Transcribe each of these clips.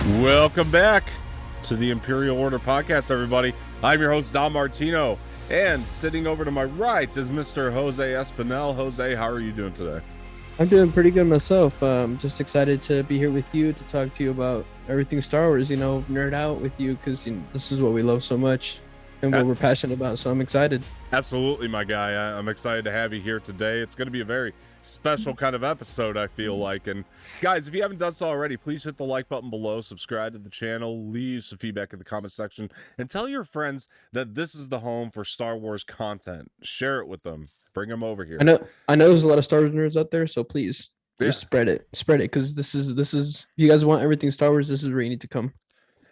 Welcome back to the Imperial Order podcast, everybody. I'm your host, Don Martino, and sitting over to my right is Mr. Jose Espinel. Jose, how are you doing today? I'm doing pretty good myself. Just excited to be here with you to talk to you about everything Star Wars, nerd out with you because this is what we love so much and what we're passionate about. So I'm excited. Absolutely, my guy. I'm excited to have you here today. It's going to be a very special kind of episode, I feel like. And guys, if you haven't done so already, please hit the like button below, subscribe to the channel, leave some feedback in the comment section, and tell your friends that this is the home for Star Wars content. Share it with them. Bring them over here. I know there's a lot of Star Wars nerds out there, so please just spread it, because this is if you guys want everything Star Wars, this is where you need to come.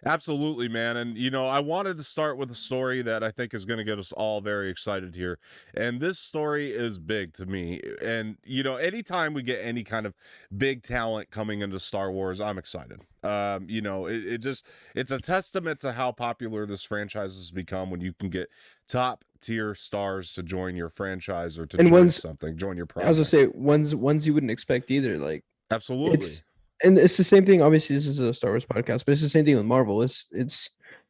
Absolutely, man. And, I wanted to start with a story that I think is going to get us all very excited here. And this story is big to me. And, anytime we get any kind of big talent coming into Star Wars, I'm excited. It's a testament to how popular this franchise has become when you can get top tier stars to join your franchise or to join your project. I was gonna say ones you wouldn't expect either. Like, absolutely. It's the same thing. Obviously, this is a Star Wars podcast, but it's the same thing with Marvel. It's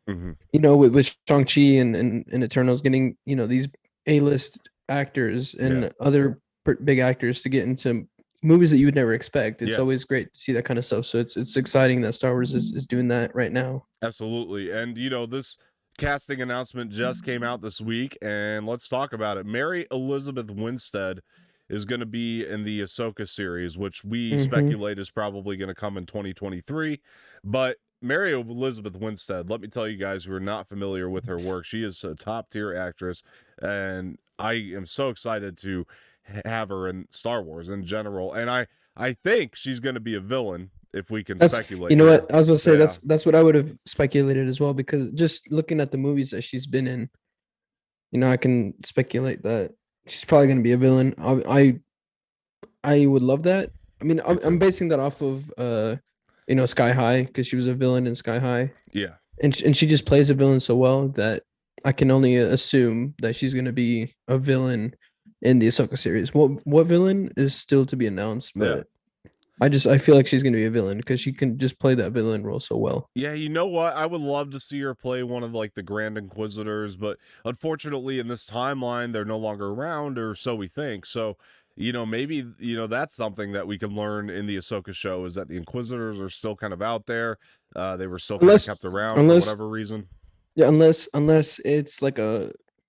with Shang-Chi and Eternals getting these A-list actors and other big actors to get into movies that you would never expect. It's always great to see that kind of stuff. So it's exciting that Star Wars is doing that right now. Absolutely. And this casting announcement just came out this week, and let's talk about it. Mary Elizabeth Winstead is going to be in the Ahsoka series, which we speculate is probably going to come in 2023. But Mary Elizabeth Winstead, let me tell you guys who are not familiar with her work, she is a top tier actress, and I am so excited to have her in Star Wars in general. And I think she's going to be a villain, if we can speculate. You know what? I was going to say that's what I would have speculated as well, because just looking at the movies that she's been in, I can speculate that she's probably going to be a villain. I would love that. I mean, I'm basing that off of Sky High, because she was a villain in Sky High. Yeah, and she just plays a villain so well that I can only assume that she's going to be a villain in the Ahsoka series. What villain is still to be announced, but I feel like she's going to be a villain because she can just play that villain role so well. Yeah, you know what? I would love to see her play one of the Grand Inquisitors, but unfortunately in this timeline, they're no longer around, or so we think. So, maybe, that's something that we can learn in the Ahsoka show, is that the Inquisitors are still kind of out there. They were still kind of kept around for whatever reason. Yeah, unless it's like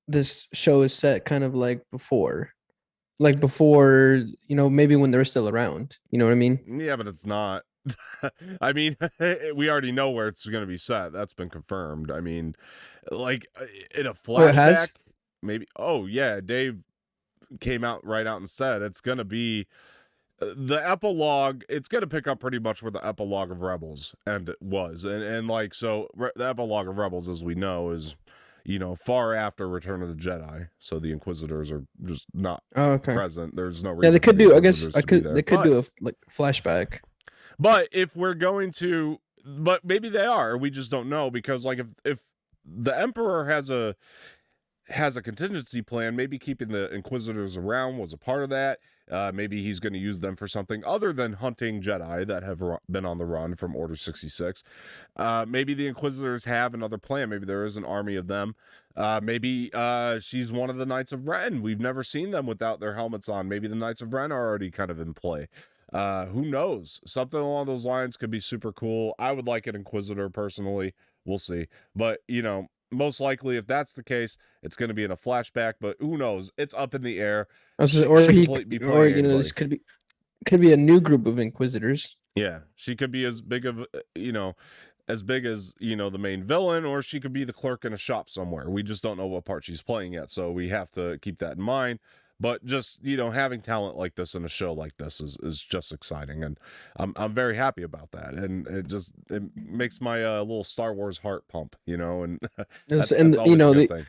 this show is set kind of like before, maybe when they're still around. You know what I mean? Yeah, but it's not. I mean, we already know where it's going to be set. That's been confirmed. I mean, in a flashback, maybe. Oh yeah, Dave came out and said it's going to be the epilogue. It's going to pick up pretty much where the epilogue of Rebels was, and the epilogue of Rebels, as we know, is far after Return of the Jedi. So the Inquisitors are just not present. There's no reason. Yeah, they could do. I guess they could do a flashback. But if we're going to, but maybe they are. We just don't know, because if the Emperor has a contingency plan, maybe keeping the Inquisitors around was a part of that. Maybe he's going to use them for something other than hunting Jedi that have been on the run from Order 66. Maybe the Inquisitors have another plan. Maybe there is an army of them. Maybe she's one of the Knights of Ren. We've never seen them without their helmets on. Maybe the Knights of Ren are already kind of in play. Who knows? Something along those lines could be super cool. I would like an Inquisitor personally. We'll see. But, most likely, if that's the case, it's going to be in a flashback, but who knows? It's up in the air. This could be a new group of Inquisitors. Yeah, she could be as big of, as the main villain, or she could be the clerk in a shop somewhere. We just don't know what part she's playing yet, so we have to keep that in mind. But just, having talent like this in a show like this is just exciting, and I'm very happy about that, and it makes my little Star Wars heart pump, and that's always a good thing.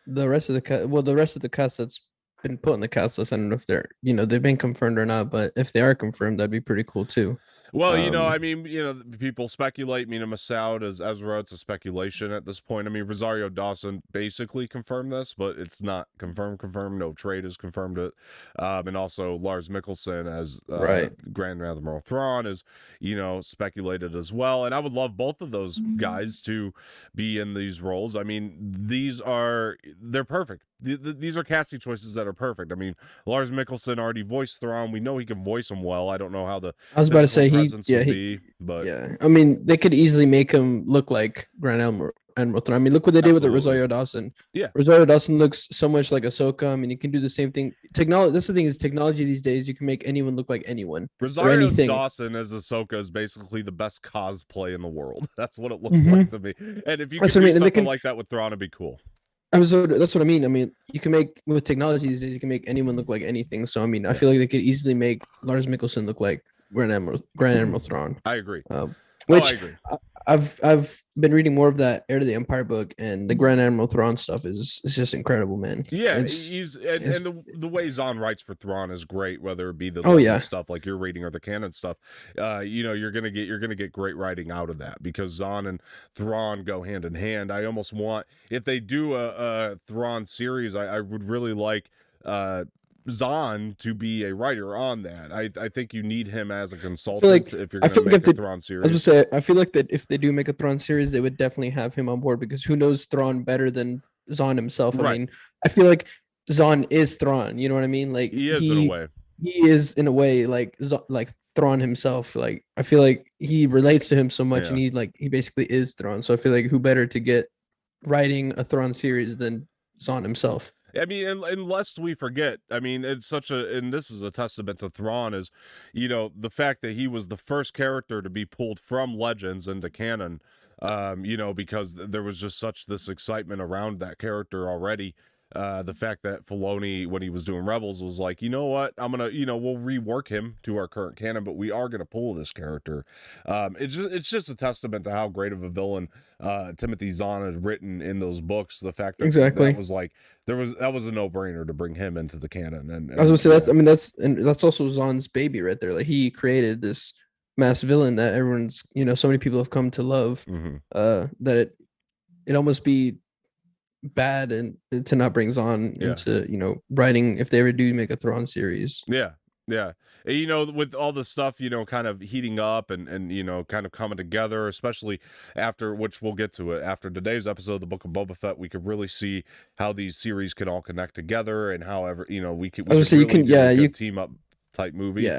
The rest of the cast that's been put in the cast list, I don't know if they're they've been confirmed or not, but if they are confirmed, that'd be pretty cool too. Well, I mean, people speculate Mina Massoud as Ezra. It's a speculation at this point. I mean, Rosario Dawson basically confirmed this, but it's not confirmed. No trade has confirmed it. And also Lars Mikkelsen as Right. Grand Admiral Thrawn is, speculated as well. And I would love both of those guys to be in these roles. I mean, they're perfect. These are casting choices that are perfect. I mean, Lars Mikkelsen already voiced Thrawn. We know he can voice him well. I don't know how the I was about to say presence would be, but yeah. I mean, they could easily make him look like Grand Admiral Thrawn. I mean, look what they did with the Rosario Dawson. Yeah, Rosario Dawson looks so much like Ahsoka. I mean, you can do the same thing. Technology. That's the thing is technology these days. You can make anyone look like anyone. Rosario Dawson as Ahsoka is basically the best cosplay in the world. That's what it looks like to me. And if you could do something like that with Thrawn, it'd be cool. That's what I mean. I mean, you can make with technology these days. You can make anyone look like anything. So I mean, I feel like they could easily make Lars Mikkelsen look like Grand Admiral Thrawn. I agree. Which I agree. I've been reading more of that Heir to the Empire book, and the Grand Admiral Thrawn stuff is just incredible, man. Yeah, and the way Zahn writes for Thrawn is great, whether it be the stuff like you're reading or the canon stuff. You're gonna get great writing out of that because Zahn and Thrawn go hand in hand. I almost want, if they do a Thrawn series, I would really like Zahn to be a writer on that. I think you need him as a consultant if you're going to make a Thrawn series. I was gonna say, I feel like that if they do make a Thrawn series, they would definitely have him on board because who knows Thrawn better than Zahn himself? Right. I mean, I feel like Zahn is Thrawn. You know what I mean? Like he is in a way. He is in a way like Thrawn himself. Like I feel like he relates to him so much, and he basically is Thrawn. So I feel like who better to get writing a Thrawn series than Zahn himself? I mean, and lest we forget, I mean, and this is a testament to Thrawn is, the fact that he was the first character to be pulled from Legends into canon, because there was just such this excitement around that character already. The fact that Filoni, when he was doing Rebels, was like, you know what, I'm gonna, we'll rework him to our current canon, but we are gonna pull this character. It's just a testament to how great of a villain Timothy Zahn has written in those books. The fact that that was like that was a no-brainer to bring him into the canon. And I was gonna say that's also Zahn's baby right there. Like he created this mass villain that everyone's so many people have come to love. That it almost be bad and to not bring Zahn into writing if they ever do make a Thrawn series. Yeah. With all the stuff kind of heating up and kind of coming together, especially after, which we'll get to it after today's episode of the Book of Boba Fett, we could really see how these series can all connect together and however we could really team up type movie.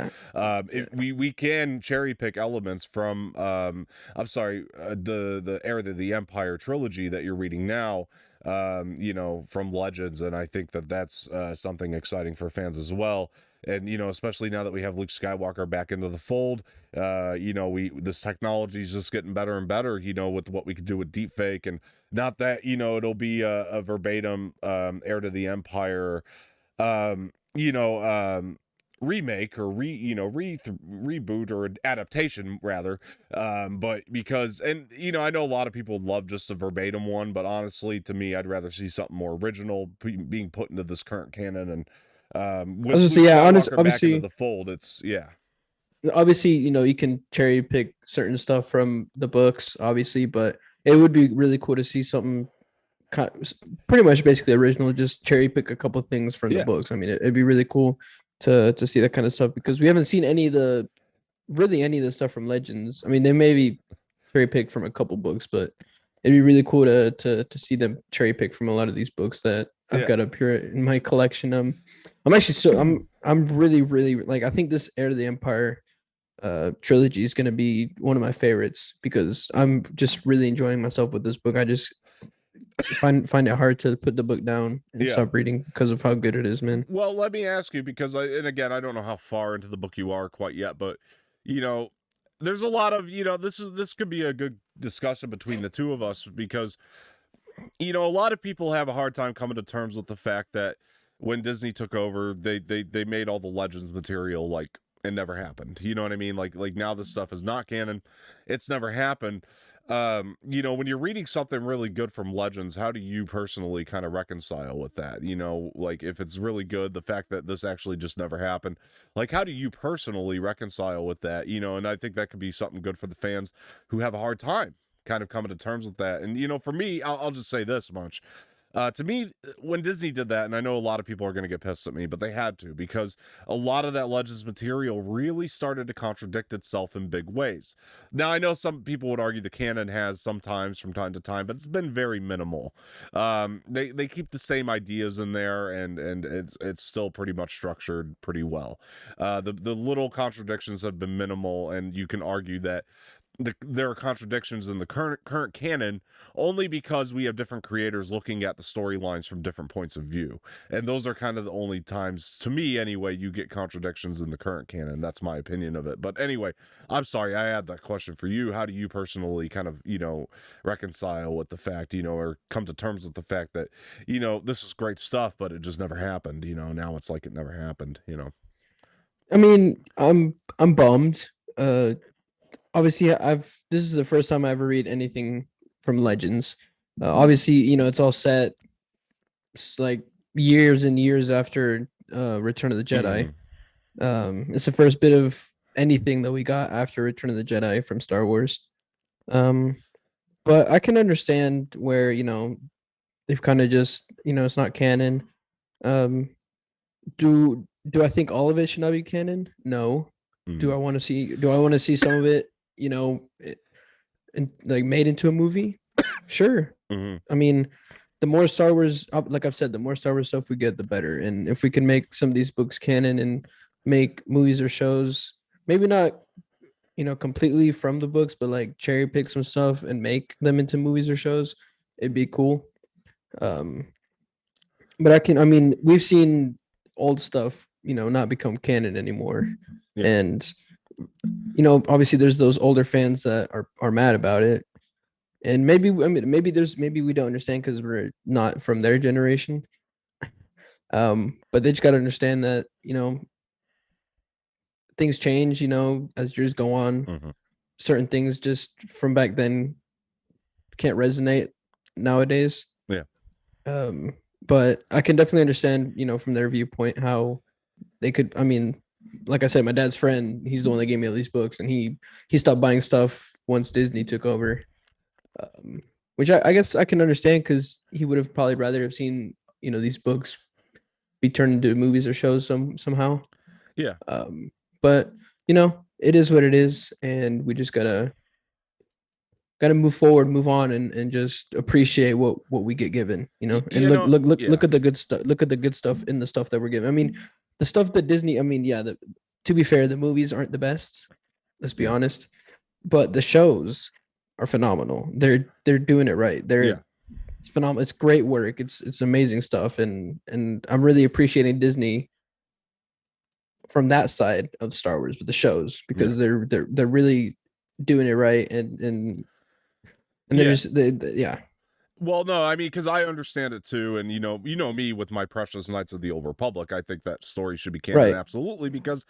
We can cherry pick elements from the Heir to the Empire trilogy that you're reading now, from Legends, and I think that's something exciting for fans as well. And especially now that we have Luke Skywalker back into the fold, this technology is just getting better and better, with what we could do with deepfake, and not that it'll be a verbatim Heir to the Empire remake or reboot or adaptation rather, but because I know a lot of people love just a verbatim one, but honestly to me I'd rather see something more original being put into this current canon. And with Luke Skywalker back into the fold, obviously you can cherry pick certain stuff from the books obviously, but it would be really cool to see something pretty much basically original, just cherry pick a couple things from the books. I mean it'd be really cool to see that kind of stuff because we haven't seen any of the stuff from Legends. I mean, they may be cherry picked from a couple books, but it'd be really cool to see them cherry pick from a lot of these books that I've got up here in my collection. I'm really, really like, I think this Heir to the Empire trilogy is going to be one of my favorites because I'm just really enjoying myself with this book. I just find it hard to put the book down and stop reading because of how good it is, man. Well, let me ask you, because I don't know how far into the book you are quite yet, but there's a lot of this could be a good discussion between the two of us, because a lot of people have a hard time coming to terms with the fact that when Disney took over, they made all the Legends material like it never happened. You know what I mean? Like now this stuff is not canon. It's never happened. when you're reading something really good from Legends, how do you personally kind of reconcile with that? Like if it's really good, the fact that this actually just never happened, like how do you personally reconcile with that? And I think that could be something good for the fans who have a hard time kind of coming to terms with that. And for me, I'll just say this much. To me, when Disney did that, and I know a lot of people are going to get pissed at me, but they had to, because a lot of that Legends material really started to contradict itself in big ways. Now, I know some people would argue the canon has sometimes from time to time, but it's been very minimal. They keep the same ideas in there, and it's still pretty much structured pretty well. The little contradictions have been minimal, and you can argue that there are contradictions in the current canon only because we have different creators looking at the storylines from different points of view, and those are kind of the only times, to me anyway, you get contradictions in the current canon. That's my opinion of it. But anyway, I'm sorry, I had that question for you. How do you personally kind of reconcile with the fact, or come to terms with the fact that this is great stuff, but it just never happened? Now it's like it never happened. I mean, I'm bummed. Obviously, this is the first time I ever read anything from Legends. Obviously, it's all set like years and years after Return of the Jedi. It's the first bit of anything that we got after Return of the Jedi from Star Wars. But I can understand where they've kind of just it's not canon. Do I think all of it should not be canon? No. Do I want to see some of it, and like made into a movie? Sure. I mean, the more Star Wars, like I've said, the more Star Wars stuff we get, the better. And if we can make some of these books canon and make movies or shows, maybe not, completely from the books, but like cherry pick some stuff and make them into movies or shows, it'd be cool. Um, but I mean, we've seen old stuff, not become canon anymore. Yeah. And, obviously there's those older fans that are mad about it. And maybe maybe we don't understand because we're not from their generation. But they just gotta understand that, things change, as years go on. Certain things just from back then can't resonate nowadays. Yeah. But I can definitely understand, from their viewpoint how they could. I mean, like I said, my dad's friend, he's the one that gave me all these books, and he stopped buying stuff once Disney took over. Which I guess I can understand because he would have probably rather have seen these books be turned into movies or shows somehow. Yeah. But it is what it is, and we just gotta move forward, move on, and just appreciate what we get given, and look at the good stuff. Look at the good stuff in the stuff that we're given. I mean, the stuff that Disney. I mean, yeah. To be fair, the movies aren't the best. Let's be honest, but the shows are phenomenal. They're doing it right. It's phenomenal. It's great work. It's amazing stuff, and I'm really appreciating Disney from that side of Star Wars with the shows because they're really doing it right, and they're just yeah. Well, no, I mean, because I understand it too, and you know me with my precious Knights of the Old Republic. I think that story should be canon, absolutely, because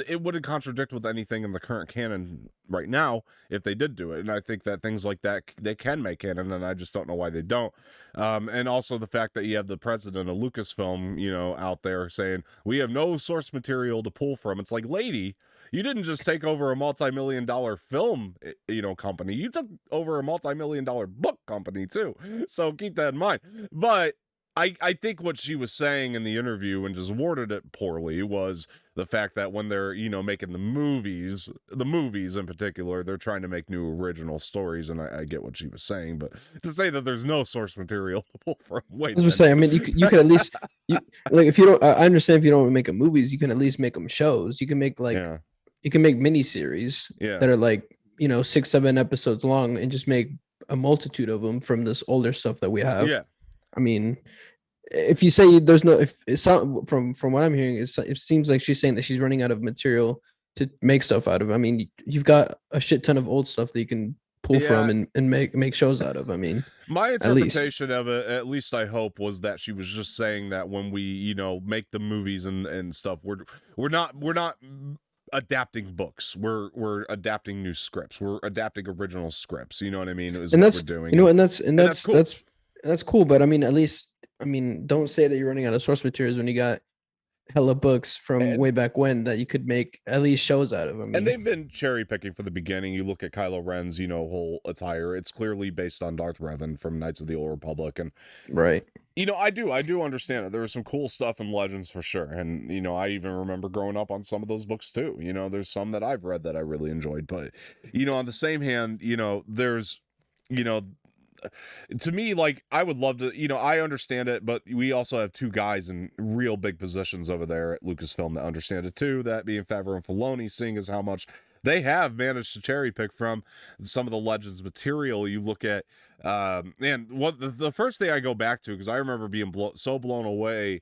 it wouldn't contradict with anything in the current canon right now if they did do it. And I think that things like that they can make canon, and I just don't know why they don't. And also the fact that you have the president of Lucasfilm, out there saying we have no source material to pull from. It's like, lady, you didn't just take over a multi-million-dollar film, company. You took over a multi-million-dollar book company too. So keep that in mind. But I think what she was saying in the interview, and just worded it poorly, was the fact that when they're, making the movies in particular, they're trying to make new original stories. And I get what she was saying, but to say that there's no source material to pull from, wait. I was saying, I mean, you could at least, like, if you don't, I understand if you don't want to make them movies, you can at least make them shows. You can make you can make mini series that are like 6-7 episodes long, and just make a multitude of them from this older stuff that we have. Yeah. I mean, if you say there's no, if it's not, from what I'm hearing, it seems like she's saying that she's running out of material to make stuff out of. I mean, you've got a shit ton of old stuff that you can pull from and make shows out of. I mean, my interpretation of it, at least I hope, was that she was just saying that when we make the movies and stuff, we're not adapting books. We're adapting new scripts. We're adapting original scripts. You know what I mean? Is And what that's we're doing. you know, and that's and And that's that's cool. that's cool. But I mean, at least don't say that you're running out of source materials when you got hella books from way And back when that you could make at least shows out of. I and mean, they've been cherry picking from the beginning. You look at Kylo Ren's, whole attire. It's clearly based on Darth Revan from Knights of the Old Republic. And right. I do understand it. There was some cool stuff in Legends for sure. And, I even remember growing up on some of those books too. There's some that I've read that I really enjoyed. But, on the same hand, there's, you know, to me, like, I would love to, I understand it, but we also have two guys in real big positions over there at Lucasfilm that understand it too, that being Favreau and Filoni, seeing as how much they have managed to cherry pick from some of the Legends material. You look at, man, what the first thing I go back to, because I remember being so blown away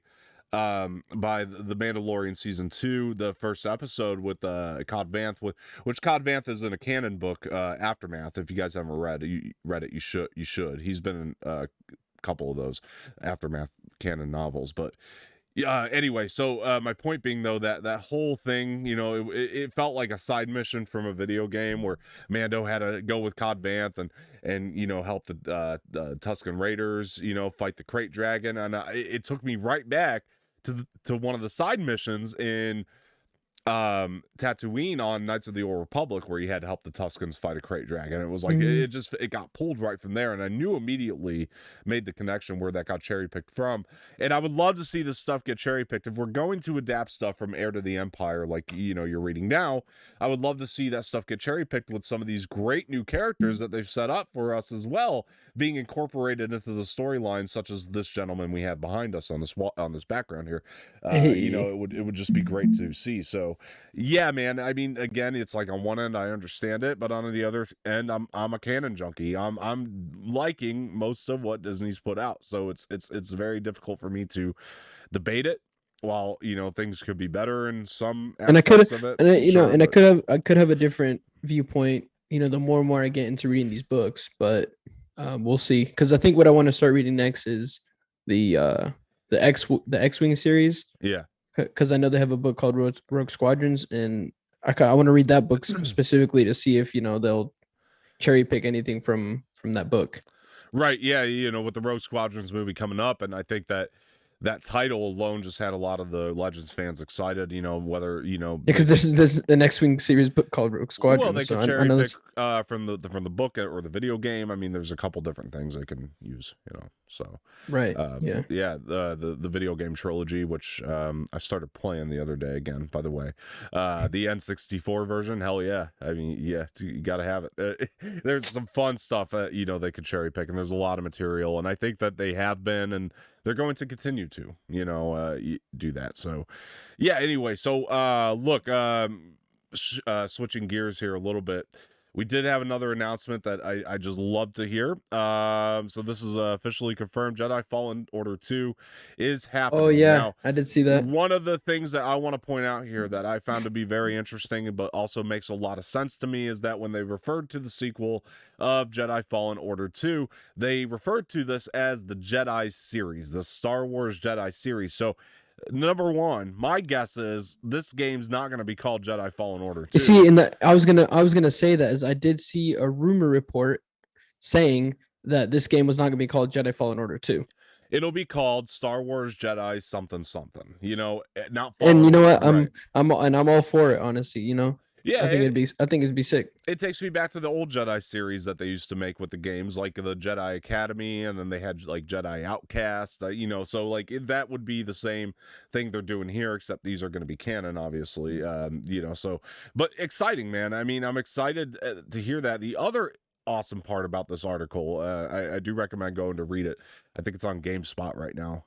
by the Mandalorian season 2, the first episode with Cobb Vanth, which Cobb Vanth is in a canon book, Aftermath. If you guys haven't read it, you should. He's been in a couple of those Aftermath canon novels. But yeah, anyway, so my point being though, that whole thing, it felt like a side mission from a video game where Mando had to go with Cobb Vanth and help the Tusken Raiders, fight the Crate Dragon. And it took me right back to one of the side missions in Tatooine on Knights of the Old Republic, where you had to help the Tuskens fight a Crate Dragon. It was like it got pulled right from there, and I knew immediately, made the connection where that got cherry picked from. And I would love to see this stuff get cherry picked. If we're going to adapt stuff from Heir to the Empire, like you're reading now, I would love to see that stuff get cherry picked with some of these great new characters that they've set up for us as well, being incorporated into the storyline, such as this gentleman we have behind us on this background here. It would just be great to see. So yeah, man. I mean, again, it's like on one end I understand it, but on the other end, I'm a canon junkie. I'm liking most of what Disney's put out, so it's very difficult for me to debate it. While things could be better in some and I could aspects of it, and sure, and I but could have a different viewpoint, the more and more I get into reading these books, but we'll see. Because I think what I want to start reading next is the X-Wing series, yeah. because I know they have a book called Rogue Squadrons, and I want to read that book specifically to see if they'll cherry pick anything from that book. Right, yeah, with the Rogue Squadrons movie coming up, and I think that title alone just had a lot of the Legends fans excited, whether, Because there's the X-Wing series book called Rogue Squadrons. well, they could so cherry know pick from the book or the video game. I mean, there's a couple different things they can use, so right. yeah, the video game trilogy, which I started playing the other day again, by the way, the N64 version, hell yeah. I mean, yeah, you gotta have it. There's some fun stuff they could cherry pick, and there's a lot of material, and I think that they have been, and they're going to continue to do that. So yeah, anyway, so look, switching gears here a little bit, we did have another announcement that I just love to hear. So this is officially confirmed. Jedi Fallen Order 2 is happening. Oh yeah, now, I did see that. one of the things that I want to point out here that I found to be very interesting, but also makes a lot of sense to me, is that when they referred to the sequel of Jedi Fallen Order 2, they referred to this as the Jedi series, the Star Wars Jedi series. So number one, my guess is this game's not going to be called Jedi Fallen Order 2. You see, I was gonna say that, as I did see a rumor report saying that this game was not gonna be called Jedi Fallen Order 2. It'll be called Star Wars Jedi something something. Not And you Fallen know Order, what? right. I'm all for it, honestly. Yeah, I think it'd be sick. It takes me back to the old Jedi series that they used to make with the games, like the Jedi Academy, and then they had like Jedi Outcast, so like that would be the same thing they're doing here, except these are going to be canon, obviously, so, but exciting, man. I mean, I'm excited to hear that. The other awesome part about this article, I do recommend going to read it. I think it's on GameSpot right now,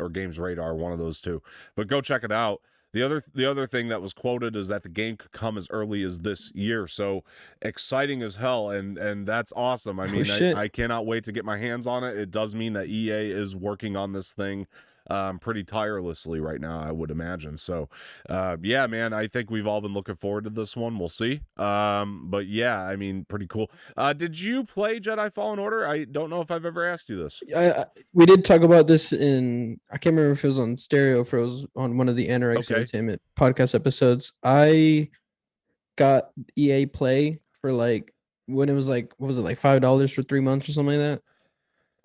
or Games Radar, one of those two, but go check it out. The other thing that was quoted is that the game could come as early as this year. So exciting as hell, and that's awesome. I mean, I cannot wait to get my hands on it. It does mean that EA is working on this thing pretty tirelessly right now, I would imagine. So, yeah, man, I think we've all been looking forward to this one. We'll see. But yeah, I mean, pretty cool. Did you play Jedi Fallen Order? I don't know if I've ever asked you this. We did talk about this in, I can't remember if it was on stereo, if it was on one of the Anorexia Okay. Entertainment podcast episodes. I got EA Play for like when it was like, what was it, like $5 for 3 months or something like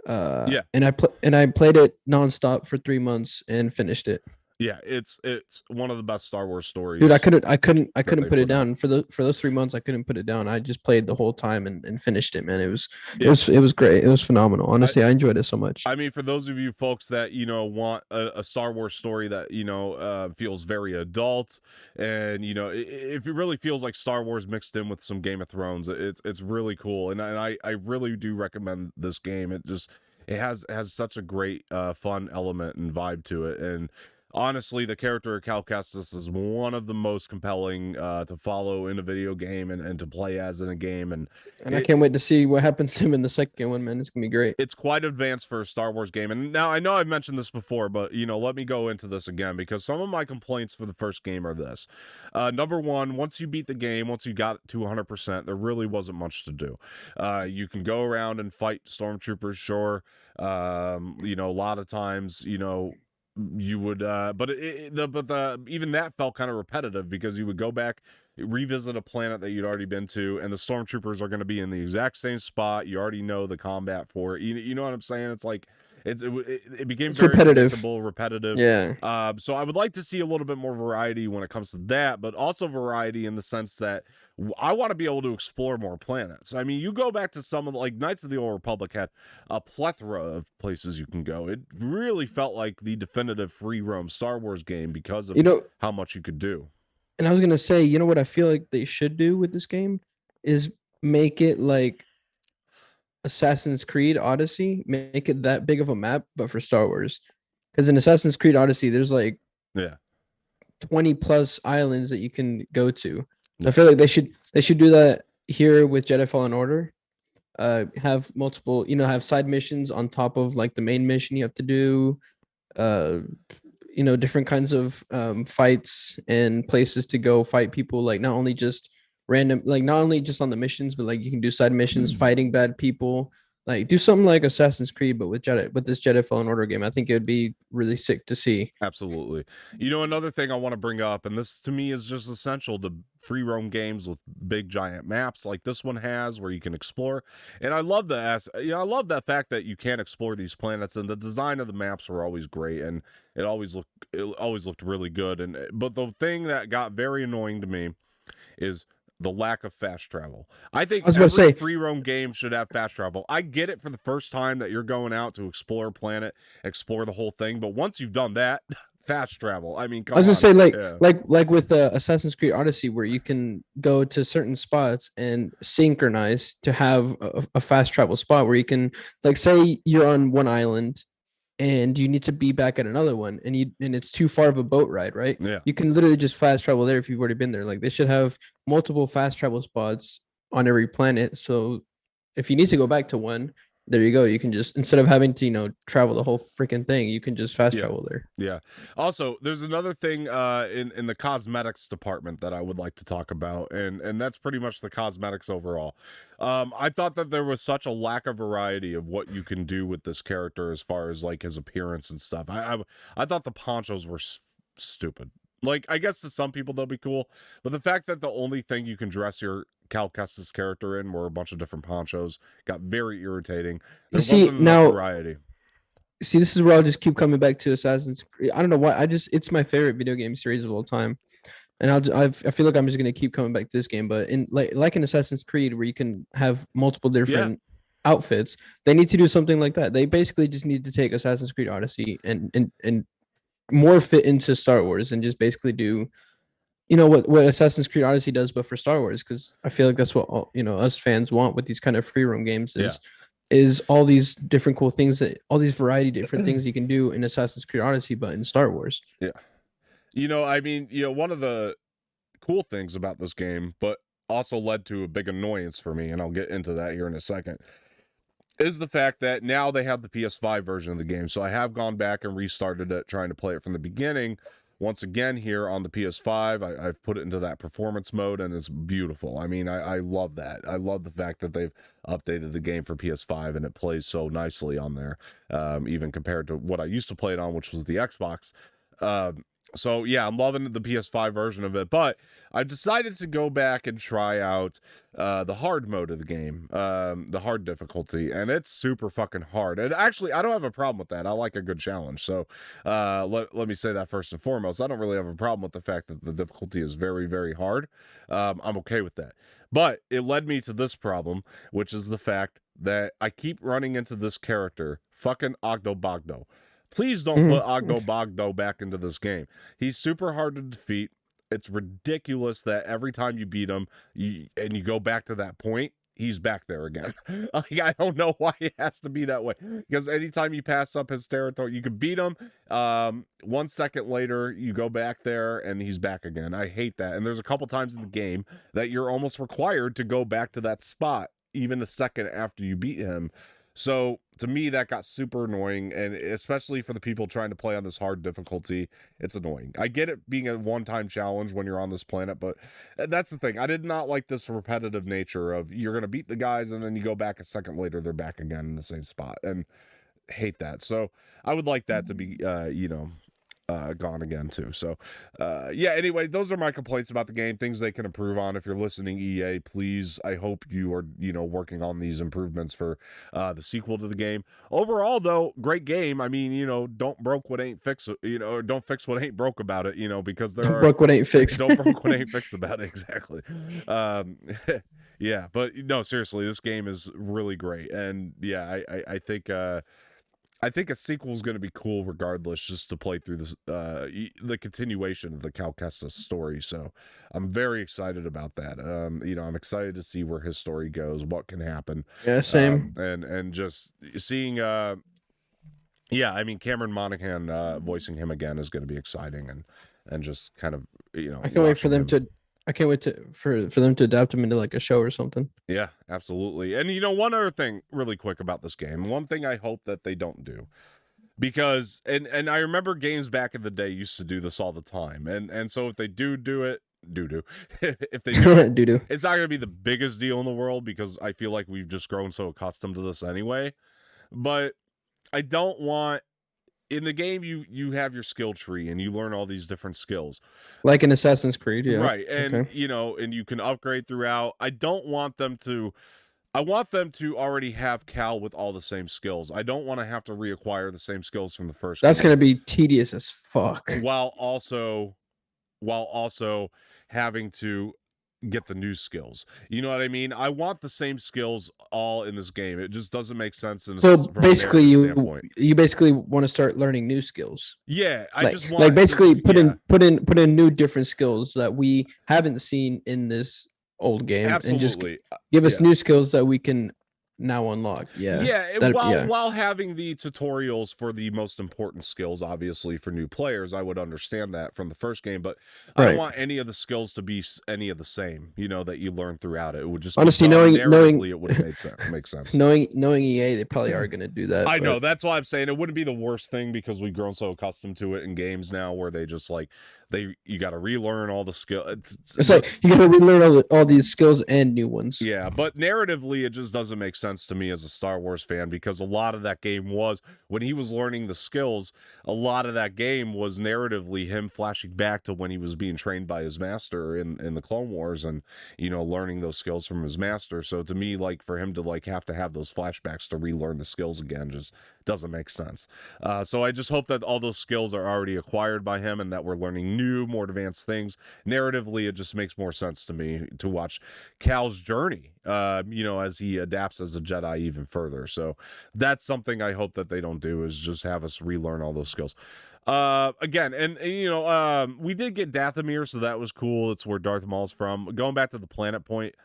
that. Yeah. And I played it nonstop for 3 months and finished it. Yeah, it's one of the best Star Wars stories. Dude, I couldn't they put it put out. down for those 3 months. I couldn't put it down. I just played the whole time and finished it, man. It was Yeah. it was great. It was phenomenal. Honestly, I enjoyed it so much. I mean, for those of you folks that want a Star Wars story that feels very adult, and if it really feels like Star Wars mixed in with some Game of Thrones, it's really cool, and I really do recommend this game. It has such a great fun element and vibe to it, and honestly, the character of Cal Kestis is one of the most compelling to follow in a video game and to play as in a game, and I can't wait to see what happens to him in the second one, man. It's gonna be great. It's quite advanced for a Star Wars game. And now I know I've mentioned this before, but let me go into this again, because some of my complaints for the first game are this. Number one, once you beat the game, once you got to 100%, there really wasn't much to do. You can go around and fight stormtroopers, sure. A lot of times, you would but even that felt kind of repetitive, because you would go back, revisit a planet that you'd already been to, and the stormtroopers are going to be in the exact same spot. You already know the combat for it. You know what I'm saying? It's like it became very predictable, repetitive. Yeah. So I would like to see a little bit more variety when it comes to that, but also variety in the sense that I want to be able to explore more planets. I mean, you go back to some of like Knights of the Old Republic had a plethora of places you can go. It really felt like the definitive free roam Star Wars game because of how much you could do. And I was gonna say, you know what I feel like they should do with this game is make it like Assassin's Creed Odyssey, make it that big of a map, but for Star Wars. Because in Assassin's Creed Odyssey, there's like 20 plus islands that you can go to. I feel like they should do that here with Jedi Fallen Order. Have multiple, have side missions on top of like the main mission you have to do. Different kinds of fights and places to go fight people, like not only just random, like not only just on the missions, but like you can do side missions fighting bad people. Like do something like Assassin's Creed, but with this Jedi Fallen Order game. I think it would be really sick to see. Absolutely. Another thing I want to bring up, and this to me is just essential to free roam games with big giant maps like this one has, where you can explore. And I love I love that fact that you can explore these planets, and the design of the maps were always great, and it always looked really good. But the thing that got very annoying to me is the lack of fast travel. I think every free roam game should have fast travel. I get it for the first time that you're going out to explore a planet, explore the whole thing, but once you've done that, fast travel. I mean, come on. I was gonna say like with Assassin's Creed Odyssey, where you can go to certain spots and synchronize to have a fast travel spot where you can, like, say you're on one island and you need to be back at another one, and it's too far of a boat ride, right? Yeah. You can literally just fast travel there if you've already been there. Like they should have multiple fast travel spots on every planet. So if you need to go back to one, there you go. You can just, instead of having to, travel the whole freaking thing, you can just fast travel there. Yeah. Also, there's another thing in the cosmetics department that I would like to talk about, and that's pretty much the cosmetics overall. I thought that there was such a lack of variety of what you can do with this character as far as like his appearance and stuff. I thought the ponchos were stupid. Like, I guess to some people they'll be cool, but the fact that the only thing you can dress your Cal Kestis character in were a bunch of different ponchos got very irritating. There wasn't enough variety. See, this is where I'll just keep coming back to Assassin's Creed. I don't know why. It's my favorite video game series of all time, and I feel like I'm just gonna keep coming back to this game. But in like in Assassin's Creed, where you can have multiple different outfits, they need to do something like that. They basically just need to take Assassin's Creed Odyssey and morph it into Star Wars, and just basically do, what Assassin's Creed Odyssey does, but for Star Wars, because I feel like that's what us fans want with these kind of free roam games is all these different cool things, all these variety different things you can do in Assassin's Creed Odyssey, but in Star Wars. Yeah. I mean, one of the cool things about this game, but also led to a big annoyance for me, and I'll get into that here in a second, is the fact that now they have the PS5 version of the game. So I have gone back and restarted it, trying to play it from the beginning. Once again, here on the PS5, I've put it into that performance mode, and it's beautiful. I mean, I love that. I love the fact that they've updated the game for PS5, and it plays so nicely on there, even compared to what I used to play it on, which was the Xbox. So yeah, I'm loving the PS5 version of it, but I decided to go back and try out the hard mode of the game, the hard difficulty, and it's super fucking hard. And actually, I don't have a problem with that. I like a good challenge. So let me say that first and foremost. I don't really have a problem with the fact that the difficulty is very, very hard. I'm okay with that. But it led me to this problem, which is the fact that I keep running into this character, fucking Ogdo Bogdo. Please don't put Ogdo Bogdo back into this game. He's super hard to defeat. It's ridiculous that every time you beat him and you go back to that point, he's back there again. Like, I don't know why it has to be that way. Because anytime you pass up his territory, you can beat him. 1 second later, you go back there and he's back again. I hate that. And there's a couple times in the game that you're almost required to go back to that spot even a second after you beat him. So to me, that got super annoying, and especially for the people trying to play on this hard difficulty, it's annoying. I get it being a one-time challenge when you're on this planet, but that's the thing. I did not like this repetitive nature of you're going to beat the guys, and then you go back a second later, they're back again in the same spot, and hate that. So I would like that to be, gone again too. So yeah, anyway, those are my complaints about the game, things they can improve on. If you're listening, EA, please, I hope you are, working on these improvements for the sequel to the game. Overall though, great game. I mean, don't broke what ain't fix, or don't fix what ain't broke about it, because there Don't are broke what ain't fixed. don't broke what ain't fixed about it. Exactly. Yeah, but no, seriously, this game is really great. And yeah, I think I think a sequel is going to be cool regardless, just to play through this, the continuation of the Cal Kestis story. So I'm very excited about that. I'm excited to see where his story goes, what can happen. Yeah, same. And just seeing, I mean, Cameron Monaghan voicing him again is going to be exciting, and just kind of, I can't wait for them to. I can't wait for them to adapt him into like a show or something. Yeah, absolutely. And one other thing really quick about this game, one thing I hope that they don't do, because and I remember games back in the day used to do this all the time, and so if they do it, if they do it, it's not going to be the biggest deal in the world, because I feel like we've just grown so accustomed to this anyway. But I don't want, in the game, you have your skill tree and you learn all these different skills, like in Assassin's Creed, yeah, right? And and you can upgrade throughout. I want them to already have Cal with all the same skills. I don't want to have to reacquire the same skills from the first That's going to be tedious as fuck. While also having to get the new skills. You know what I mean? I want the same skills all in this game. It just doesn't make sense. So basically, you basically want to start learning new skills. Yeah, I just want like basically put in new different skills that we haven't seen in this old game. Absolutely. And just give us new skills that we can now unlock. While having the tutorials for the most important skills, obviously, for new players, I would understand that from the first game, but I don't want any of the skills to be any of the same, that you learn throughout it. It would just honestly, knowing it would have make sense. Knowing EA, they probably are going to do that. I know, that's why I'm saying it wouldn't be the worst thing, because we've grown so accustomed to it in games now, where they just you got to relearn all the skills. It's like you got to relearn all these skills and new ones. Yeah, but narratively, it just doesn't make sense to me as a Star Wars fan, because a lot of that game was, when he was learning the skills, a lot of that game was narratively him flashing back to when he was being trained by his master in the Clone Wars, and learning those skills from his master. So to me, for him to have those flashbacks to relearn the skills again just doesn't make sense. So I just hope that all those skills are already acquired by him, and that we're learning new, more advanced things. Narratively, it just makes more sense to me to watch Cal's journey, as he adapts as a Jedi even further. So that's something I hope that they don't do, is just have us relearn all those skills. Again, and we did get Dathomir, so that was cool. It's where Darth Maul's from. Going back to the planet point,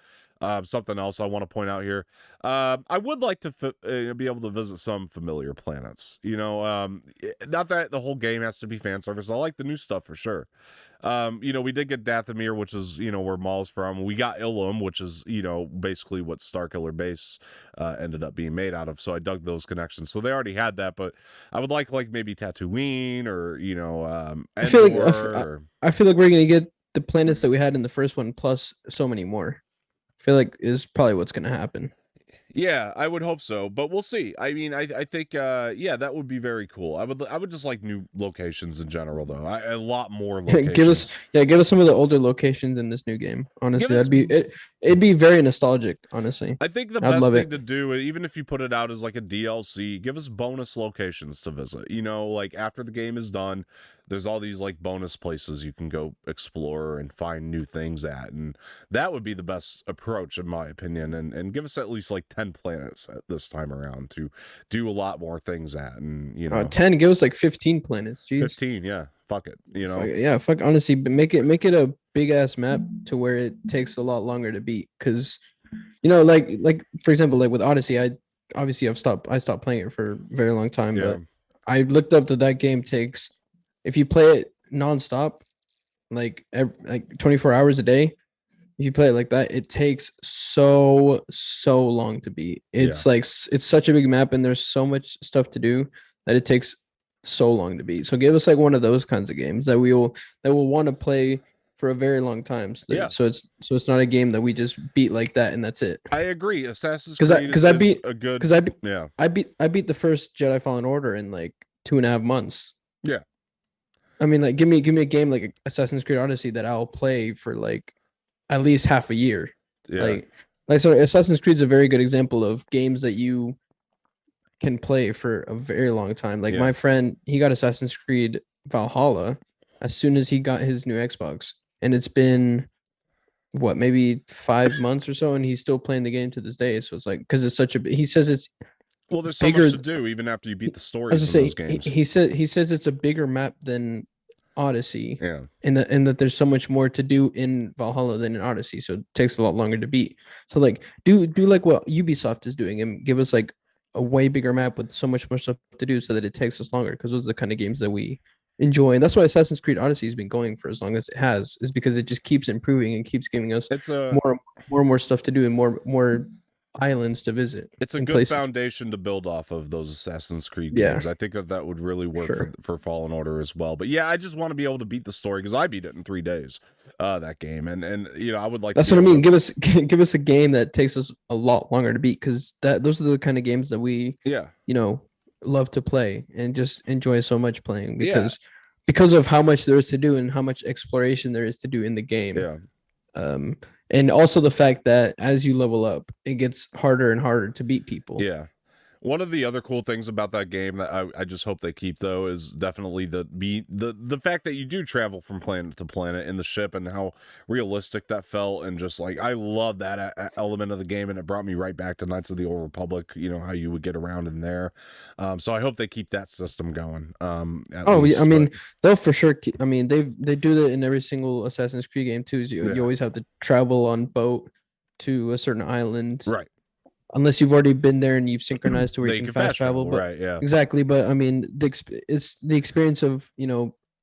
Something else I want to point out here. I would like to be able to visit some familiar planets. Not that the whole game has to be fan service. I like the new stuff for sure. We did get Dathomir, which is, where Maul's from. We got Ilum, which is, basically what Starkiller Base ended up being made out of. So I dug those connections. So they already had that, but I would like maybe Tatooine or, Endor. I feel like we're gonna get the planets that we had in the first one plus so many more. I feel like is probably what's gonna happen. Yeah, I would hope so, but we'll see. I mean, I think that would be very cool. I would just like new locations in general, though. A lot more locations. give us some of the older locations in this new game. Honestly, it'd be very nostalgic. Honestly, I think the best thing to do, even if you put it out as like a DLC, give us bonus locations to visit. Like after the game is done, there's all these like bonus places you can go explore and find new things at, and that would be the best approach in my opinion. And give us at least like 10 planets at this time around to do a lot more things at, and 10. Give us like 15 planets. Jeez. 15, yeah. Fuck it. Fuck. Honestly, but make it a big ass map to where it takes a lot longer to beat. Because, like for example, like with Odyssey, I stopped playing it for a very long time, but I looked up that game takes, if you play it nonstop, like 24 hours a day, if you play it like that, it takes so long to beat. It's it's such a big map and there's so much stuff to do that it takes so long to beat. So give us like one of those kinds of games that we'll want to play for a very long time. So it's not a game that we just beat like that and that's it. I agree. Assassin's Creed I beat the first Jedi Fallen Order in like 2.5 months. Yeah. I mean, like give me a game like Assassin's Creed Odyssey that I'll play for like at least half a year. Yeah. Like so Assassin's Creed is a very good example of games that you can play for a very long time. Like my friend, he got Assassin's Creed Valhalla as soon as he got his new Xbox, and it's been maybe 5 months or so, and he's still playing the game to this day. So it's like, because it's such a, he says it's there's so much to do even after you beat the stories of those games. He says it's a bigger map than Odyssey, and that there's so much more to do in Valhalla than in Odyssey, so it takes a lot longer to beat. So like do like what Ubisoft is doing and give us like a way bigger map with so much more stuff to do so that it takes us longer, because those are the kind of games that we enjoy. And that's why Assassin's Creed Odyssey has been going for as long as it has, is because it just keeps improving and keeps giving us more and more stuff to do and more islands to visit. It's a good foundation to build off of those Assassin's Creed games. I think that would really work for Fallen Order as well. But I just want to be able to beat the story, because I beat it in 3 days, that game, and I would like. That's what I mean. Give us a game that takes us a lot longer to beat, because those are the kind of games that we love to play and just enjoy so much playing, because of how much there is to do and how much exploration there is to do in the game. And also the fact that as you level up, it gets harder and harder to beat people. Yeah. One of the other cool things about that game that I just hope they keep, though, is definitely the fact that you do travel from planet to planet in the ship, and how realistic that felt. And just like, I love that element of the game, and it brought me right back to Knights of the Old Republic, how you would get around in there. So I hope they keep that system going. They'll for sure they do that in every single Assassin's Creed game too. You always have to travel on boat to a certain island. Right. Unless you've already been there and you've synchronized to where you can fast travel. But, right, yeah. Exactly. But I mean, it's the experience of,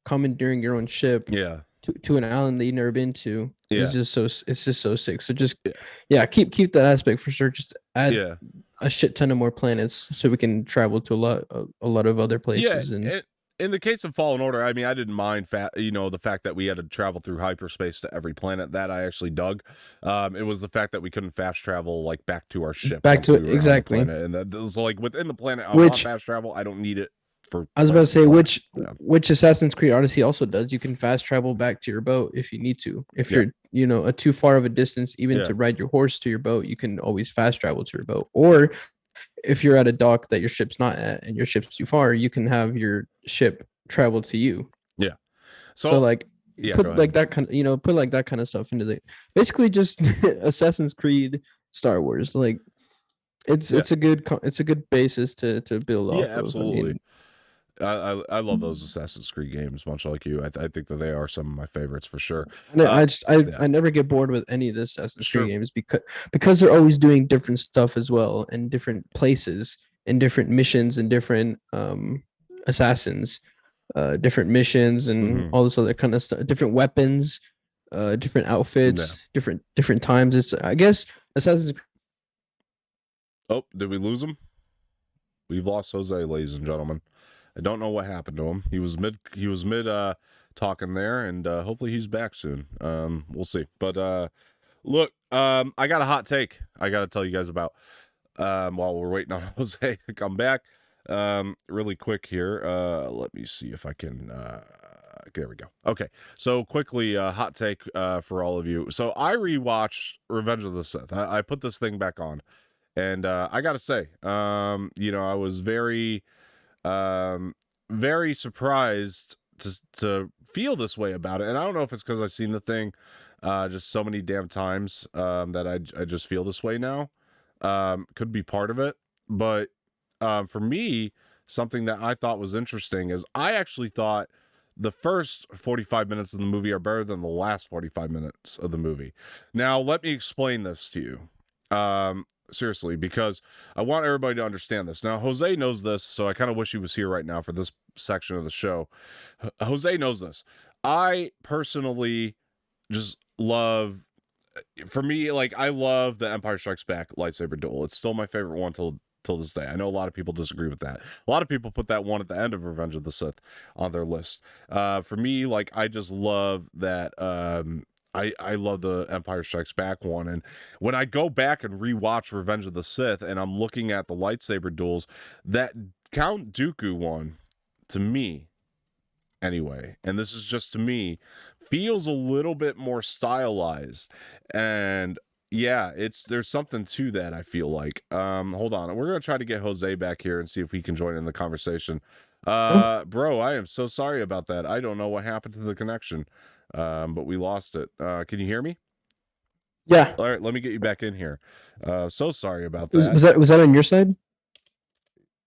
commandeering your own ship to an island that you've never been to is just so sick. So just, keep that aspect for sure. Just add a shit ton of more planets so we can travel to a lot of other places. In the case of Fallen Order, I mean, I didn't mind the fact that we had to travel through hyperspace to every planet. That I actually dug. It was the fact that we couldn't fast travel like back to our ship. Exactly. And that was like within the planet. I want fast travel. I don't need it for. I was about to say which Assassin's Creed Odyssey also does. You can fast travel back to your boat if you need to. If you're a too far of a distance, even to ride your horse to your boat, you can always fast travel to your boat. Or if you're at a dock that your ship's not at and your ship's too far, you can have your ship travel to you. Yeah. So like put like that kind of stuff into the basically just Assassin's Creed Star Wars. Like it's a good basis to build off of. Yeah, absolutely. I love those Assassin's Creed games, much like you. I think that they are some of my favorites for sure. And Yeah, I never get bored with any of the Assassin's Creed sure. games because they're always doing different stuff as well, and different places and different missions and different assassins, different missions and all this other kind of stuff, different weapons, different Yeah. outfits, different times. It's, I guess, Assassin's. Oh, did we lose him? We've lost Jose, ladies and gentlemen. I don't know what happened to him. He was mid talking there, and hopefully he's back soon. We'll see. But look, I got a hot take I got to tell you guys about while we're waiting on Jose to come back. Really quick here. Let me see if I can there we go. Okay. So quickly, hot take for all of you. So I rewatched Revenge of the Sith. I put this thing back on. And I gotta say, I was very, very surprised to feel this way about it. And I don't know if it's because I've seen the thing just so many damn times that I just feel this way now. Could be part of it. But for me, something that I thought was interesting is I actually thought the first 45 minutes of the movie are better than the last 45 minutes of the movie. Now, let me explain this to you. Seriously, because I want everybody to understand this. Now, Jose knows this, so I kind of wish he was here right now for this section of the show. Jose knows this. I personally just love, for me, like, I love the Empire Strikes Back lightsaber duel. It's still my favorite one till this day. I know a lot of people disagree with that. A lot of people put that one at the end of Revenge of the Sith on their list. For me, like, I just love that. I love the Empire Strikes Back one. And when I go back and rewatch Revenge of the Sith and I'm looking at the lightsaber duels, that Count Dooku one, to me, anyway, and this is just to me, feels a little bit more stylized. And yeah, there's something to that, I feel like. Hold on. We're gonna try to get Jose back here and see if he can join in the conversation. Bro, I am so sorry about that. I don't know what happened to the connection. But we lost it. Can you hear me? Yeah. All right, let me get you back in here. So sorry about that. Was that on your side?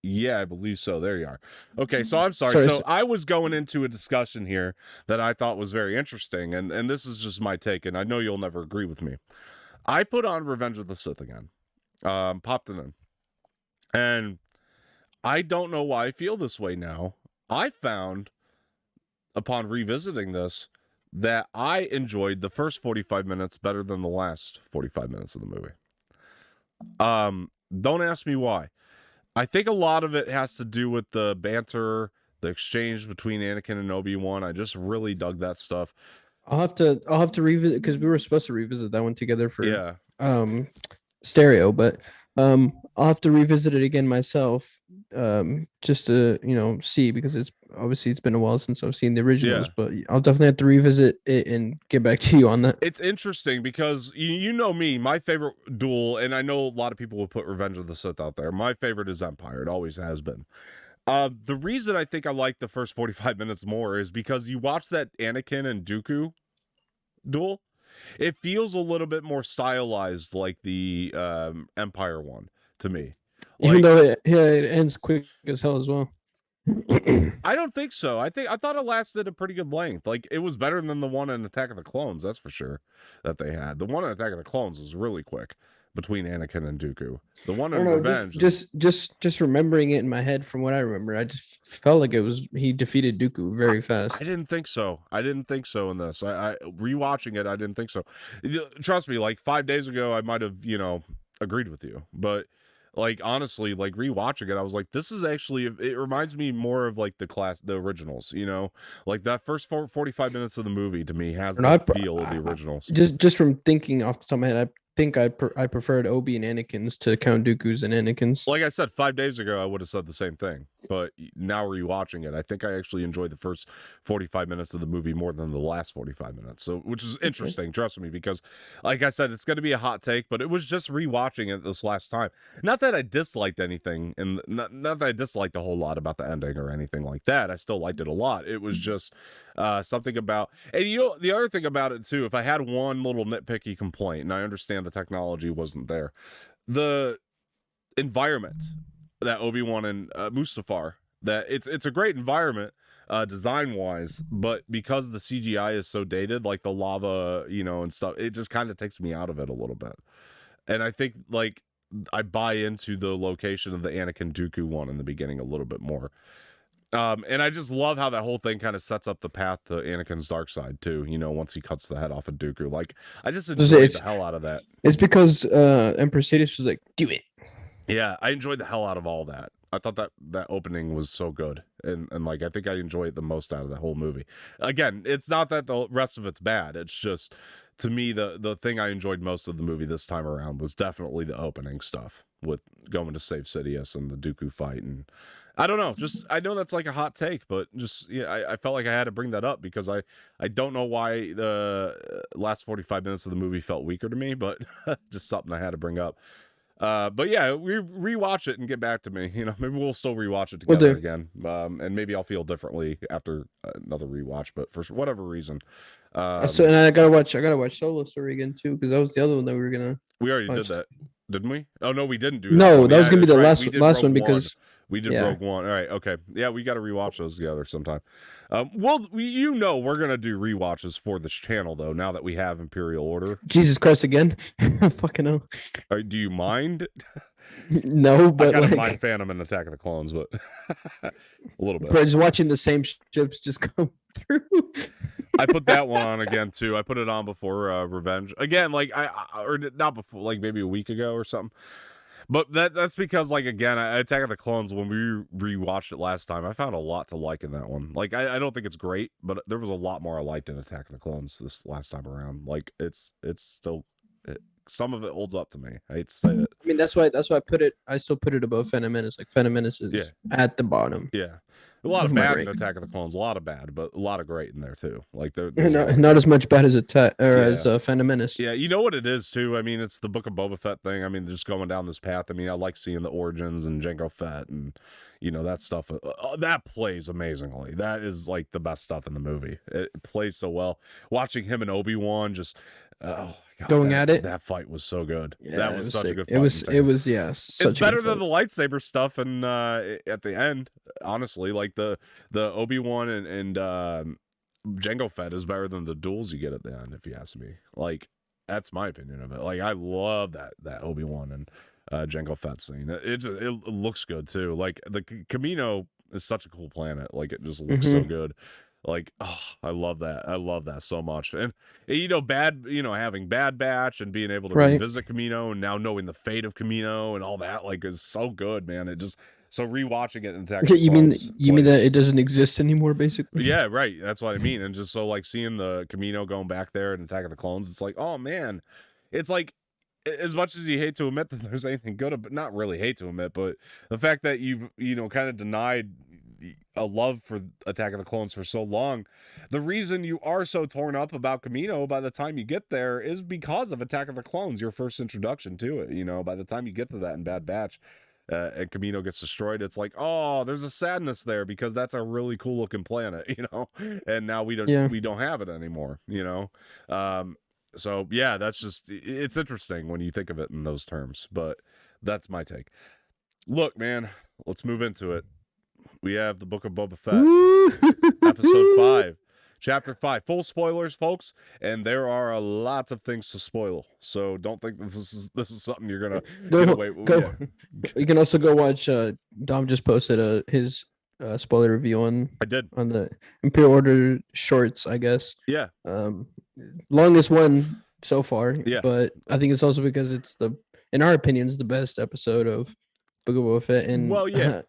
Yeah, I believe so. There you are. Okay, so I'm sorry. So I was going into a discussion here that I thought was very interesting, and this is just my take, and I know you'll never agree with me. I put on Revenge of the Sith again, popped it in, and I don't know why I feel this way now. I found, upon revisiting this, that I enjoyed the first 45 minutes better than the last 45 minutes of the movie. Don't ask me why. I think a lot of it has to do with the banter, the exchange between Anakin and Obi-Wan. I just really dug that stuff. I'll have to revisit, because we were supposed to revisit that one together for yeah. stereo, but I'll have to revisit it again myself, just to see, because it's been a while since I've seen the originals, but I'll definitely have to revisit it and get back to you on that. It's interesting because you know me, my favorite duel, and I know a lot of people will put Revenge of the Sith out there. My favorite is Empire. It always has been. The reason I think I like the first 45 minutes more is because you watch that Anakin and Dooku duel. It feels a little bit more stylized, like the Empire one, to me. Even though it ends quick as hell as well. I don't think so. I thought it lasted a pretty good length. Like, it was better than the one in Attack of the Clones, that's for sure, that they had. The one in Attack of the Clones was really quick between Anakin and Dooku. The one in Revenge, just remembering it in my head from what I remember, I just felt like he defeated Dooku very fast. I didn't think so. I didn't think so in this. I rewatching it, I didn't think so. Trust me, like 5 days ago, I might have, agreed with you, but like, honestly, like, rewatching it, I was like, this is actually, it reminds me more of like the originals, like that first 45 minutes of the movie to me has the feel of the originals. Just from thinking off the top of my head, I think I preferred Obi and Anakin's to Count Dooku's and Anakin's. Like I said, 5 days ago, I would have said the same thing, but now rewatching it, I think I actually enjoyed the first 45 minutes of the movie more than the last 45 minutes. So, which is interesting, trust me, because like I said, it's going to be a hot take, but it was just rewatching it this last time. Not that I disliked anything, and not that I disliked a whole lot about the ending or anything like that. I still liked it a lot. It was just something about, and the other thing about it too, if I had one little nitpicky complaint, and I understand the technology wasn't there, the environment that Obi-Wan and Mustafar that it's a great environment design wise, but because the CGI is so dated, like the lava, and stuff, it just kind of takes me out of it a little bit. And I think like I buy into the location of the Anakin Dooku one in the beginning a little bit more. And I just love how that whole thing kind of sets up the path to Anakin's dark side too. Once he cuts the head off of Dooku, like I just enjoyed the hell out of that. It's because Emperor Sidious was like, "Do it." Yeah, I enjoyed the hell out of all that. I thought that opening was so good, and like I think I enjoyed it the most out of the whole movie. Again, it's not that the rest of it's bad. It's just to me the thing I enjoyed most of the movie this time around was definitely the opening stuff with going to save Sidious and the Dooku fight. And I don't know, just I know that's like a hot take, but just I felt like I had to bring that up because I don't know why the last 45 minutes of the movie felt weaker to me, but just something I had to bring up. But yeah, we rewatch it and get back to me. Maybe we'll still rewatch it together again. And maybe I'll feel differently after another rewatch. But for whatever reason, and I gotta watch Solo Story again too, because that was the other one that we were gonna. We already did that, didn't we? Oh no, we didn't do that. No, that was gonna be the last one because we did Rogue One. All right, okay, yeah, we got to rewatch those together sometime. Well, we're gonna do rewatches for this channel though. Now that we have Imperial Order. Jesus Christ again, fucking hell. Do you mind? No, but I kind of mind Phantom and Attack of the Clones, but a little bit. Just watching the same ships just come through. I put that one on again too. I put it on before Revenge again, like or not before, like maybe a week ago or something. But that's because, like, again, Attack of the Clones, when we rewatched it last time, I found a lot to like in that one. Like, I don't think it's great, but there was a lot more I liked in Attack of the Clones this last time around. Like, it's still some of it holds up to me. I hate to say it. I mean, that's why I put it. I still put it above Phantom Menace. Like Phantom Menace is at the bottom. Yeah, a lot of bad in Attack of the Clones. A lot of bad, but a lot of great in there too. Like not as much bad as as Phantom Menace. Yeah, you know what it is too. I mean, it's the Book of Boba Fett thing. I mean, just going down this path. I mean, I like seeing the origins and Jango Fett and that stuff. That plays amazingly. That is like the best stuff in the movie. It plays so well. Watching him and Obi-Wan just. Oh God, going at it. That fight was so good. Yeah, that was such sick. a good fight. It was it's better than the lightsaber stuff and at the end, honestly. Like the Obi-Wan and Jango Fett is better than the duels you get at the end, if you ask me. Like, that's my opinion of it. Like, I love that Obi-Wan and Jango Fett scene. It looks good too. Like the Camino is such a cool planet. Like, it just looks so good. Like, oh, I love that. I love that so much. And having Bad Batch and being able to revisit Camino and now knowing the fate of Camino and all that, like, is so good, man. It just rewatching it in Attack. You mean that it doesn't exist anymore, basically? Yeah, right. That's what I mean. And just like seeing the Camino going back there in Attack of the Clones, it's like, oh man, it's like, as much as you hate to admit that there's anything good, but not really hate to admit, but the fact that you've kind of denied a love for Attack of the Clones for so long, the reason you are so torn up about Camino by the time you get there is because of Attack of the Clones, your first introduction to it. By the time you get to that in Bad Batch and Camino gets destroyed, it's like, oh, there's a sadness there because that's a really cool looking planet, and now we don't have it anymore, so yeah, that's just, it's interesting when you think of it in those terms, but that's my take. Look, man, let's move into it. We have the Book of Boba Fett, episode 5, chapter 5. Full spoilers, folks, and there are lots of things to spoil. So don't think this is something you're gonna get away with. Yeah. You can also go watch. Dom just posted his spoiler review on the Imperial Order shorts, I guess. Yeah. Longest one so far. Yeah. But I think it's also because it's in our opinion, the best episode of Book of Boba Fett. And well, yeah.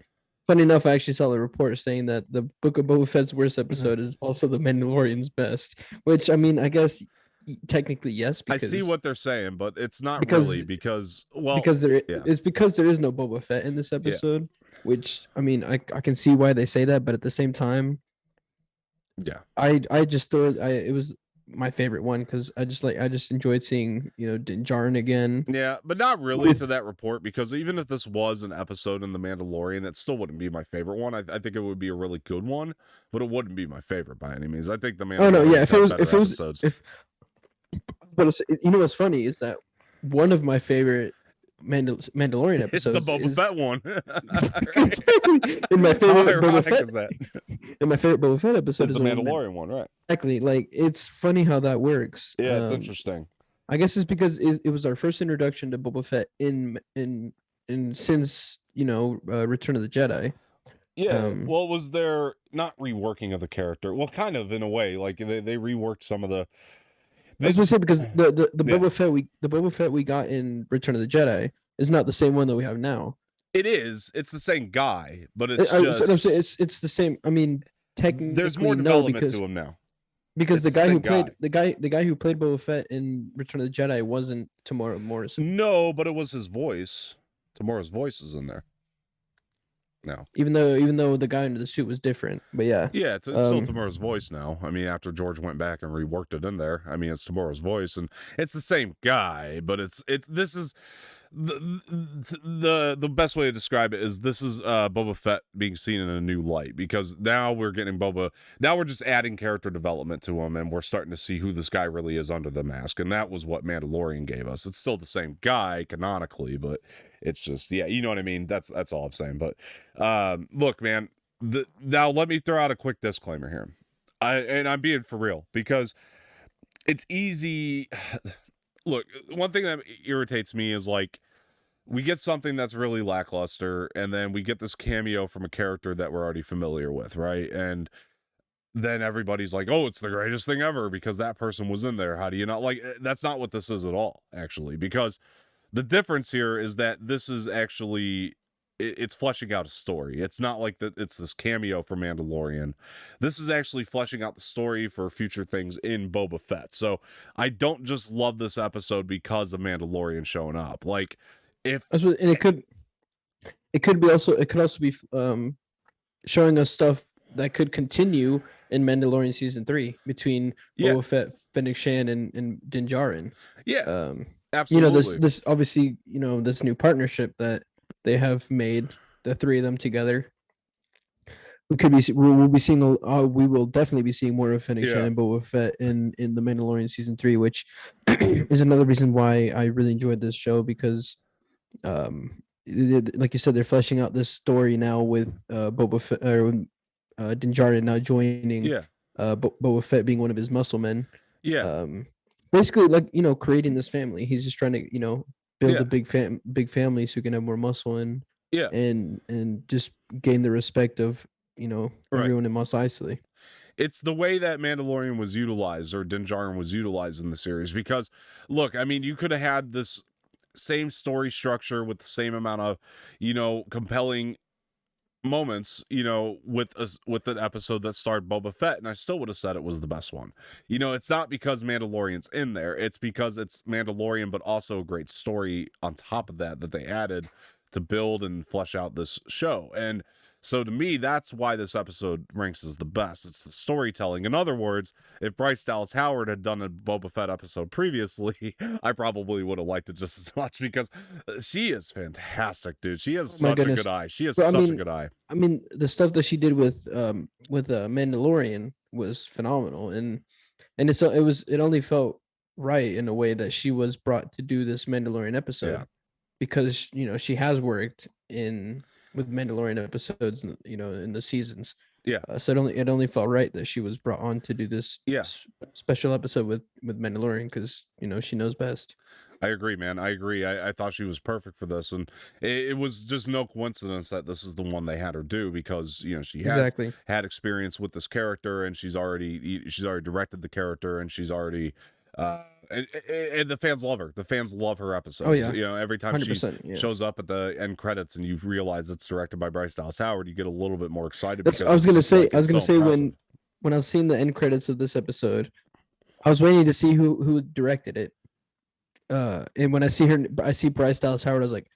Funny enough, I actually saw the report saying that the Book of Boba Fett's worst episode is also the Mandalorian's best, which, I mean, I guess technically yes. Because, I see what they're saying, but it's not really because it's because there is no Boba Fett in this episode, which, I mean, I can see why they say that, but at the same time, yeah, I just thought it was my favorite one because I just enjoyed seeing Din Djarin again. Yeah, but not really to that report, because even if this was an episode in The Mandalorian, it still wouldn't be my favorite one. I think it would be a really good one, but it wouldn't be my favorite by any means. I think The Mandalorian. Oh no, yeah. But you know what's funny is that one of my favorite Mandalorian It's the episodes Boba is Fett one. exactly. In my How favorite Boba ironic Fett, is that? in my favorite Boba Fett episode Is is the the one Mandalorian one, right? exactly. Like it's funny how that works. Yeah, it's interesting. I guess it's because it was our first introduction to Boba Fett in since Return of the Jedi. Yeah, well, was there not reworking of the character? Well, kind of in a way, like they reworked some of the. I was gonna say because the Yeah. Boba Fett we got in Return of the Jedi is not the same one that we have now. It is. It's the same guy, but it's it's the same. I mean, technically, there's more no, development to him now. because It's the guy the who same played guy. the guy who played Boba Fett in Return of the Jedi wasn't Tamora Morrison. No, but it was his voice. Tamora's voice is in there. No. Even though the guy under the suit was different, but yeah. Yeah, it's still Tamora's voice now. I mean, after George went back and reworked it in there, I mean, it's Tamora's voice, and it's the same guy, but this is the best way to describe it is this is Boba Fett being seen in a new light, because now we're getting now we're just adding character development to him, and we're starting to see who this guy really is under the mask, and that was what Mandalorian gave us. It's still the same guy canonically, but it's just, yeah, you know what I mean. That's all I'm saying. But look, man, now let me throw out a quick disclaimer here. I'm being for real, because it's easy. Look, one thing that irritates me is, like, we get something that's really lackluster, and then we get this cameo from a character that we're already familiar with, right? And then everybody's like, oh, it's the greatest thing ever because that person was in there. How do you not? Like, that's not what this is at all, actually, because the difference here is that this is actually, it's fleshing out a story. It's not like that it's this cameo for Mandalorian. This is actually fleshing out the story for future things in Boba Fett. So I don't just love this episode because of Mandalorian showing up. Like, and it could also be showing us stuff that could continue in Mandalorian season 3 between Boba Fett, Fennec Shand, and Din Djarin. Yeah. Absolutely. This obviously, this new partnership that they have made, the three of them together. We will definitely be seeing more of Fennec Shand and Boba Fett in the Mandalorian season 3, which is another reason why I really enjoyed this show, because like you said, they're fleshing out this story now with Boba Fett, or Din Djarin now joining Boba Fett being one of his muscle men. Basically, like, creating this family. He's just trying to build a big family so he can have more muscle and just gain the respect of everyone in Mos Eisley. It's the way that Mandalorian was utilized, or Din Djarin was utilized in the series, because look, I mean, you could have had this same story structure with the same amount of compelling moments, with an episode that starred Boba Fett, and I still would have said it was the best one. It's not because Mandalorian's in there, it's because it's Mandalorian, but also a great story on top of that they added to build and flesh out this show. And so to me, that's why this episode ranks as the best. It's the storytelling. In other words, if Bryce Dallas Howard had done a Boba Fett episode previously, I probably would have liked it just as much, because she is fantastic, dude. She has such a good eye. She has such a good eye. I mean, the stuff that she did with Mandalorian was phenomenal, and it only felt right in a way that she was brought to do this Mandalorian episode, because she has worked with Mandalorian episodes, in the seasons. So it only felt right that she was brought on to do this special episode with Mandalorian, because she knows best. I agree, man. I agree. I thought she was perfect for this, and it was just no coincidence that this is the one they had her do, because she has had experience with this character, and she's already directed the character, and she's already and the fans love her. The fans love her episodes. Oh, yeah. Every time she shows up at the end credits and you realize it's directed by Bryce Dallas Howard, you get a little bit more excited. I was gonna say when I was seeing the end credits of this episode, I was waiting to see who directed it. And when I see Bryce Dallas Howard, I was like,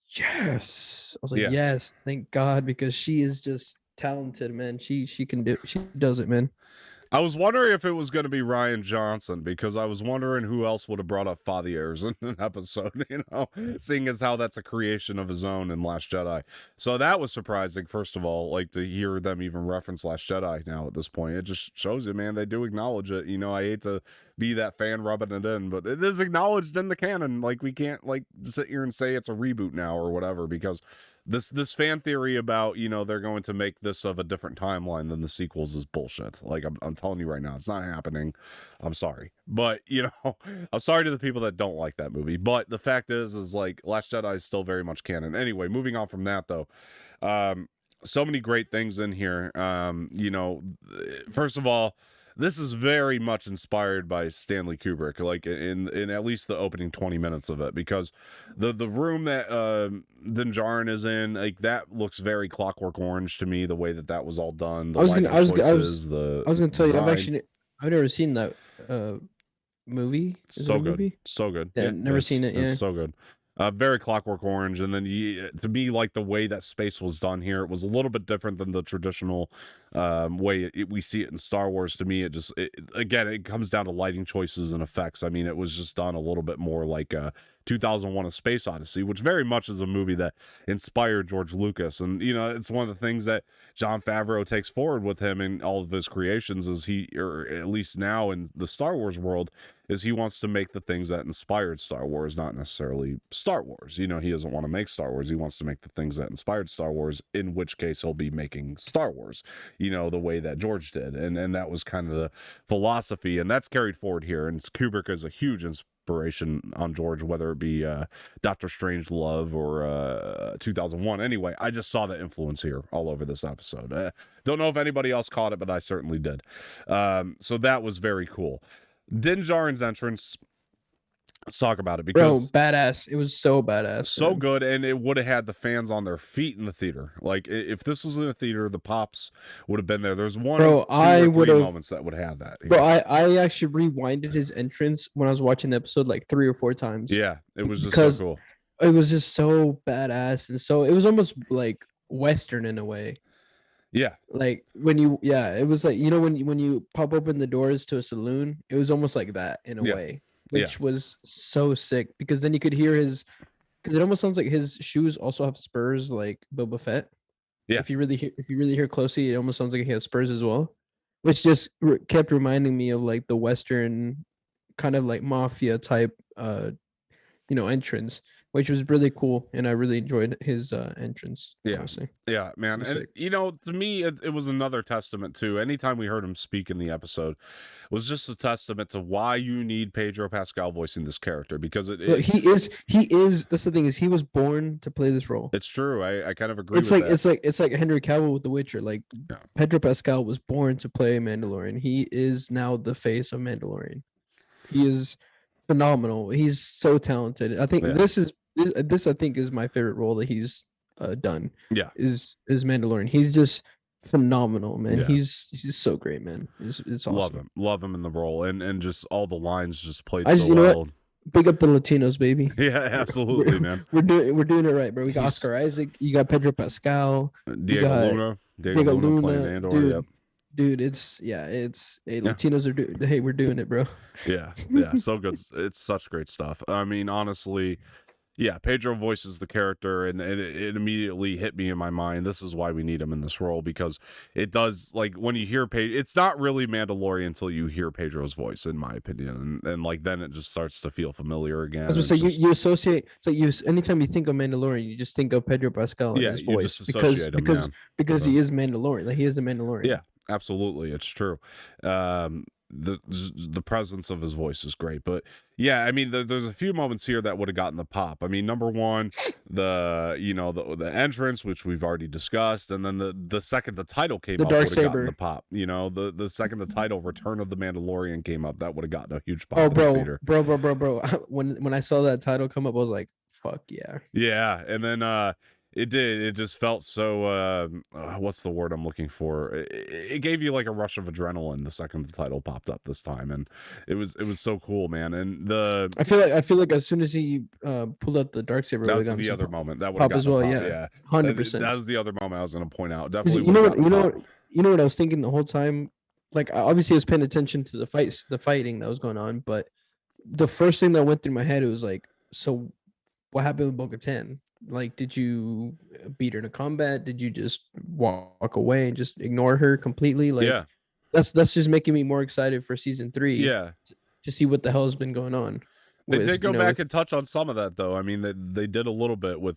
yes. I was like, yes, thank God, because she is just talented, man. She does it, man. I was wondering if it was going to be Rian Johnson, because I was wondering who else would have brought up Fathiers in an episode, seeing as how that's a creation of his own in Last Jedi. So that was surprising, first of all, like, to hear them even reference Last Jedi now at this point. It just shows you, man, they do acknowledge it. I hate to be that fan rubbing it in, but it is acknowledged in the canon. Like, we can't like sit here and say it's a reboot now or whatever, because this fan theory about, you know, they're going to make this of a different timeline than the sequels is bullshit. Like, I'm telling you right now, it's not happening. I'm sorry, but you know, I'm sorry to the people that don't like that movie, but the fact is like Last Jedi is still very much canon. Anyway, moving on from that though, so many great things in here. You know, first of all, this is very much inspired by Stanley Kubrick, like in at least the opening 20 minutes of it, because the room that Din Djarin is in, like, that looks very Clockwork Orange to me, the way that was all done, the lighting choices, the I was gonna tell you, design. I've never seen that movie. Is it So a good, movie? so good. Yeah, Yeah, never seen it. it's Yeah. so good. Very Clockwork Orange, and then to me, like, the way that space was done here, it was a little bit different than the traditional way we see it in Star Wars. To me, again, it comes down to lighting choices and effects. I mean, it was just done a little bit more like 2001: A Space Odyssey, which very much is a movie that inspired George Lucas, and you know, it's one of the things that Jon Favreau takes forward with him in all of his creations, is or at least now in the Star Wars world, is he wants to make the things that inspired Star Wars, not necessarily Star Wars. You know, he doesn't want to make Star Wars. He wants to make the things that inspired Star Wars, in which case he'll be making Star Wars, you know, the way that George did. And that was kind of the philosophy, and that's carried forward here. And Kubrick is a huge inspiration on George, whether it be Doctor Strangelove or 2001. Anyway, I just saw the influence here all over this episode. Don't know if anybody else caught it, but I certainly did. So that was very cool. Din Djarin's entrance, let's talk about it, because Bro, badass. It was so badass. so Man. good, and it would have had the fans on their feet in the theater. Like, if this was in a theater, the pops would have been there. There's one, Bro, two, or three moments that would have that here. Bro, I actually rewinded his entrance when I was watching the episode like 3 or 4 times. Yeah, it was just so cool. It was just so badass, and so it was almost like Western in a way. Yeah, like it was like, you know, when you pop open the doors to a saloon, it was almost like that in a way, which was so sick, because then you could hear because it almost sounds like his shoes also have spurs like Boba Fett. Yeah, if you really hear closely, it almost sounds like he has spurs as well, which just kept reminding me of like the Western kind of like mafia type entrance, which was really cool, and I really enjoyed his entrance. Yeah, honestly. Yeah, man. And you know, to me, it was another testament to, anytime we heard him speak in the episode, was just a testament to why you need Pedro Pascal voicing this character, because he is that's the thing, is he was born to play this role. It's true. I kind of agree with that. It's like Henry Cavill with The Witcher. Like, Pedro Pascal was born to play Mandalorian. He is now the face of Mandalorian. He is phenomenal. He's so talented. I think this I think is my favorite role that he's done. Yeah, is Mandalorian. He's just phenomenal, man. He's just so great, man. It's awesome. Love him in the role, and just all the lines just played so well. Big up the Latinos, baby. Yeah, absolutely, man. We're doing it right, bro. We got Oscar Isaac. You got Pedro Pascal. Diego Luna playing Andor. Dude, yep. Dude, Latinos are doing. Hey, we're doing it, bro. Yeah, so good. It's such great stuff. I mean, honestly, yeah, Pedro voices the character, and it immediately hit me in my mind. This is why we need him in this role, because it does, like, when you hear Pedro, it's not really Mandalorian until you hear Pedro's voice, in my opinion, and like then it just starts to feel familiar again. I was gonna say, you associate, so anytime you think of Mandalorian, you just think of Pedro Pascal and his voice, just associate because he is Mandalorian, like he is a Mandalorian. Yeah, absolutely, it's true. The presence of his voice is great, but yeah, I mean, there's a few moments here that would have gotten the pop. I mean, number one, the entrance, which we've already discussed, and then the second the title came up, would have gotten the pop. You know, the second the title Return of the Mandalorian came up, that would have gotten a huge pop. Oh, bro! When I saw that title come up, I was like, fuck yeah. Yeah, and then it did. It just felt so. What's the word I'm looking for? It gave you like a rush of adrenaline the second the title popped up this time, and it was so cool, man. And I feel like as soon as he pulled out the darksaber, that was the other moment that would have as well. Yeah, 100%. That was the other moment I was going to point out. Definitely. You know what I was thinking the whole time. Like, obviously, I was paying attention to the fighting that was going on, but the first thing that went through my head, it was like, so what happened with Bo-Katan? Like, did you beat her to combat? Did you just walk away and just ignore her completely? Like, that's just making me more excited for season 3. Yeah. to see what the hell has been going on. They did go back and touch on some of that, though. I mean, they did a little bit with.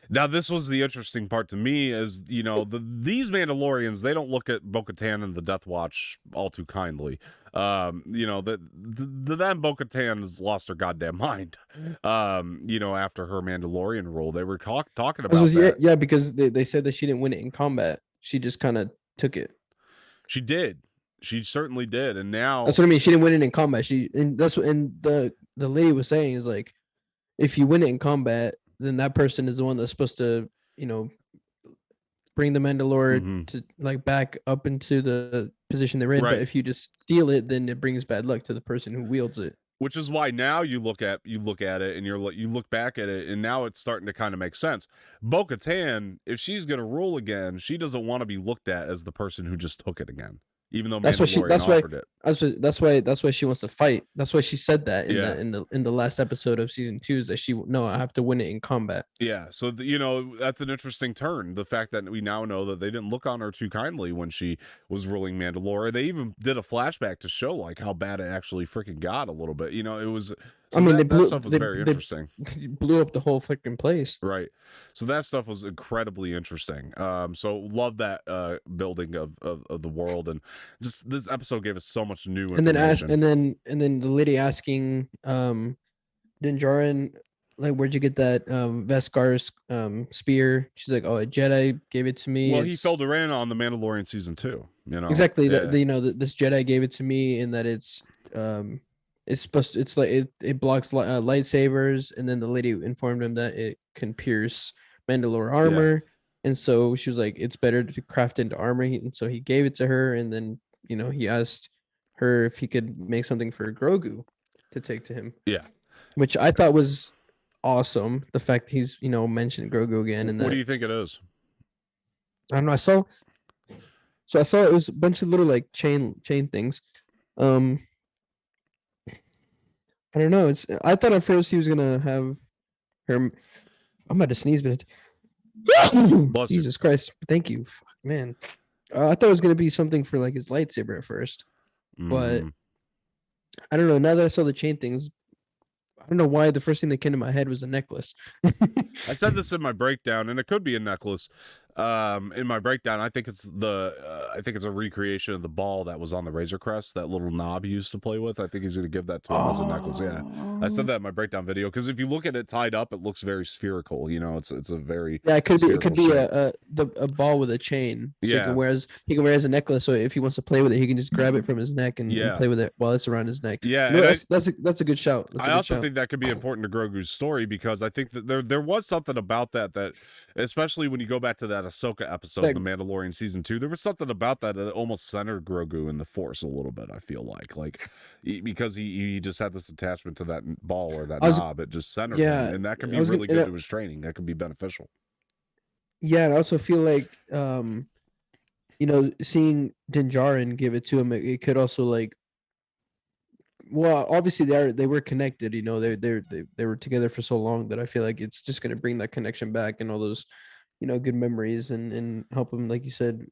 Now, this was the interesting part to me is, these Mandalorians, they don't look at Bo-Katan and the Death Watch all too kindly. Then Bo-Katan has lost her goddamn mind. After her Mandalorian role, they were talking about that. Yeah, because they said that she didn't win it in combat. She just kind of took it. She did. She certainly did, and now that's what I mean. She didn't win it in combat. That's what the lady was saying is like, if you win it in combat, then that person is the one that's supposed to, bring the Mandalore to like back up into the position they're in. Right. But if you just steal it, then it brings bad luck to the person who wields it. Which is why now you look at it and you look back at it, and now it's starting to kind of make sense. Bo-Katan, if she's going to rule again, she doesn't want to be looked at as the person who just took it again. Even though that's offered it. That's why she wants to fight. That's why she said that in the last episode of season 2 is that I have to win it in combat. Yeah, so that's an interesting turn. The fact that we now know that they didn't look on her too kindly when she was ruling Mandalore. They even did a flashback to show like how bad it actually freaking got a little bit. It was. So that stuff was very interesting. They blew up the whole freaking place. Right. So that stuff was incredibly interesting. So love that building of the world, and just this episode gave us so much new information. And then the lady asking Din Djarin, like, where'd you get that Vescar's spear? She's like, oh, a Jedi gave it to me. Well, he filled her in on the Mandalorian season 2. Exactly. Yeah. This Jedi gave it to me, and that it's supposed to, it's like it blocks lightsabers, and then the lady informed him that it can pierce Mandalore armor, and so she was like, it's better to craft into armor, and so he gave it to her, and then he asked her if he could make something for Grogu to take to him. Yeah, which I thought was awesome. The fact he's mentioned Grogu again. And what do you think it is? I don't know. I saw it was a bunch of little like chain things. I don't know. I thought at first he was gonna have her. I'm about to sneeze, but Jesus Christ! Thank you, fuck, man. I thought it was gonna be something for like his lightsaber at first, but I don't know. Now that I saw the chain things, I don't know why the first thing that came to my head was a necklace. I said this in my breakdown, and it could be a necklace. In my breakdown, I think it's a recreation of the ball that was on the Razor Crest, that little knob he used to play with. I think he's going to give that to him as a necklace. Yeah, I said that in my breakdown video, because if you look at it tied up, it looks very spherical. It's a very it could be a ball with a chain. So he can wear as a necklace. So if he wants to play with it, he can just grab it from his neck and play with it while it's around his neck. Yeah, that's a good shout. I also think that could be important to Grogu's story, because I think that there was something about that especially when you go back to that Ahsoka episode of The Mandalorian season 2, there was something about that almost centered Grogu in the Force a little bit. I feel like because he just had this attachment to that ball or that knob, it just centered him, and that could be really good to his training. That could be beneficial. Yeah, and I also feel like seeing Din Djarin give it to him, it could also like. Well, obviously they were connected. They were together for so long that I feel like it's just going to bring that connection back and all those, good memories and help him, like you said,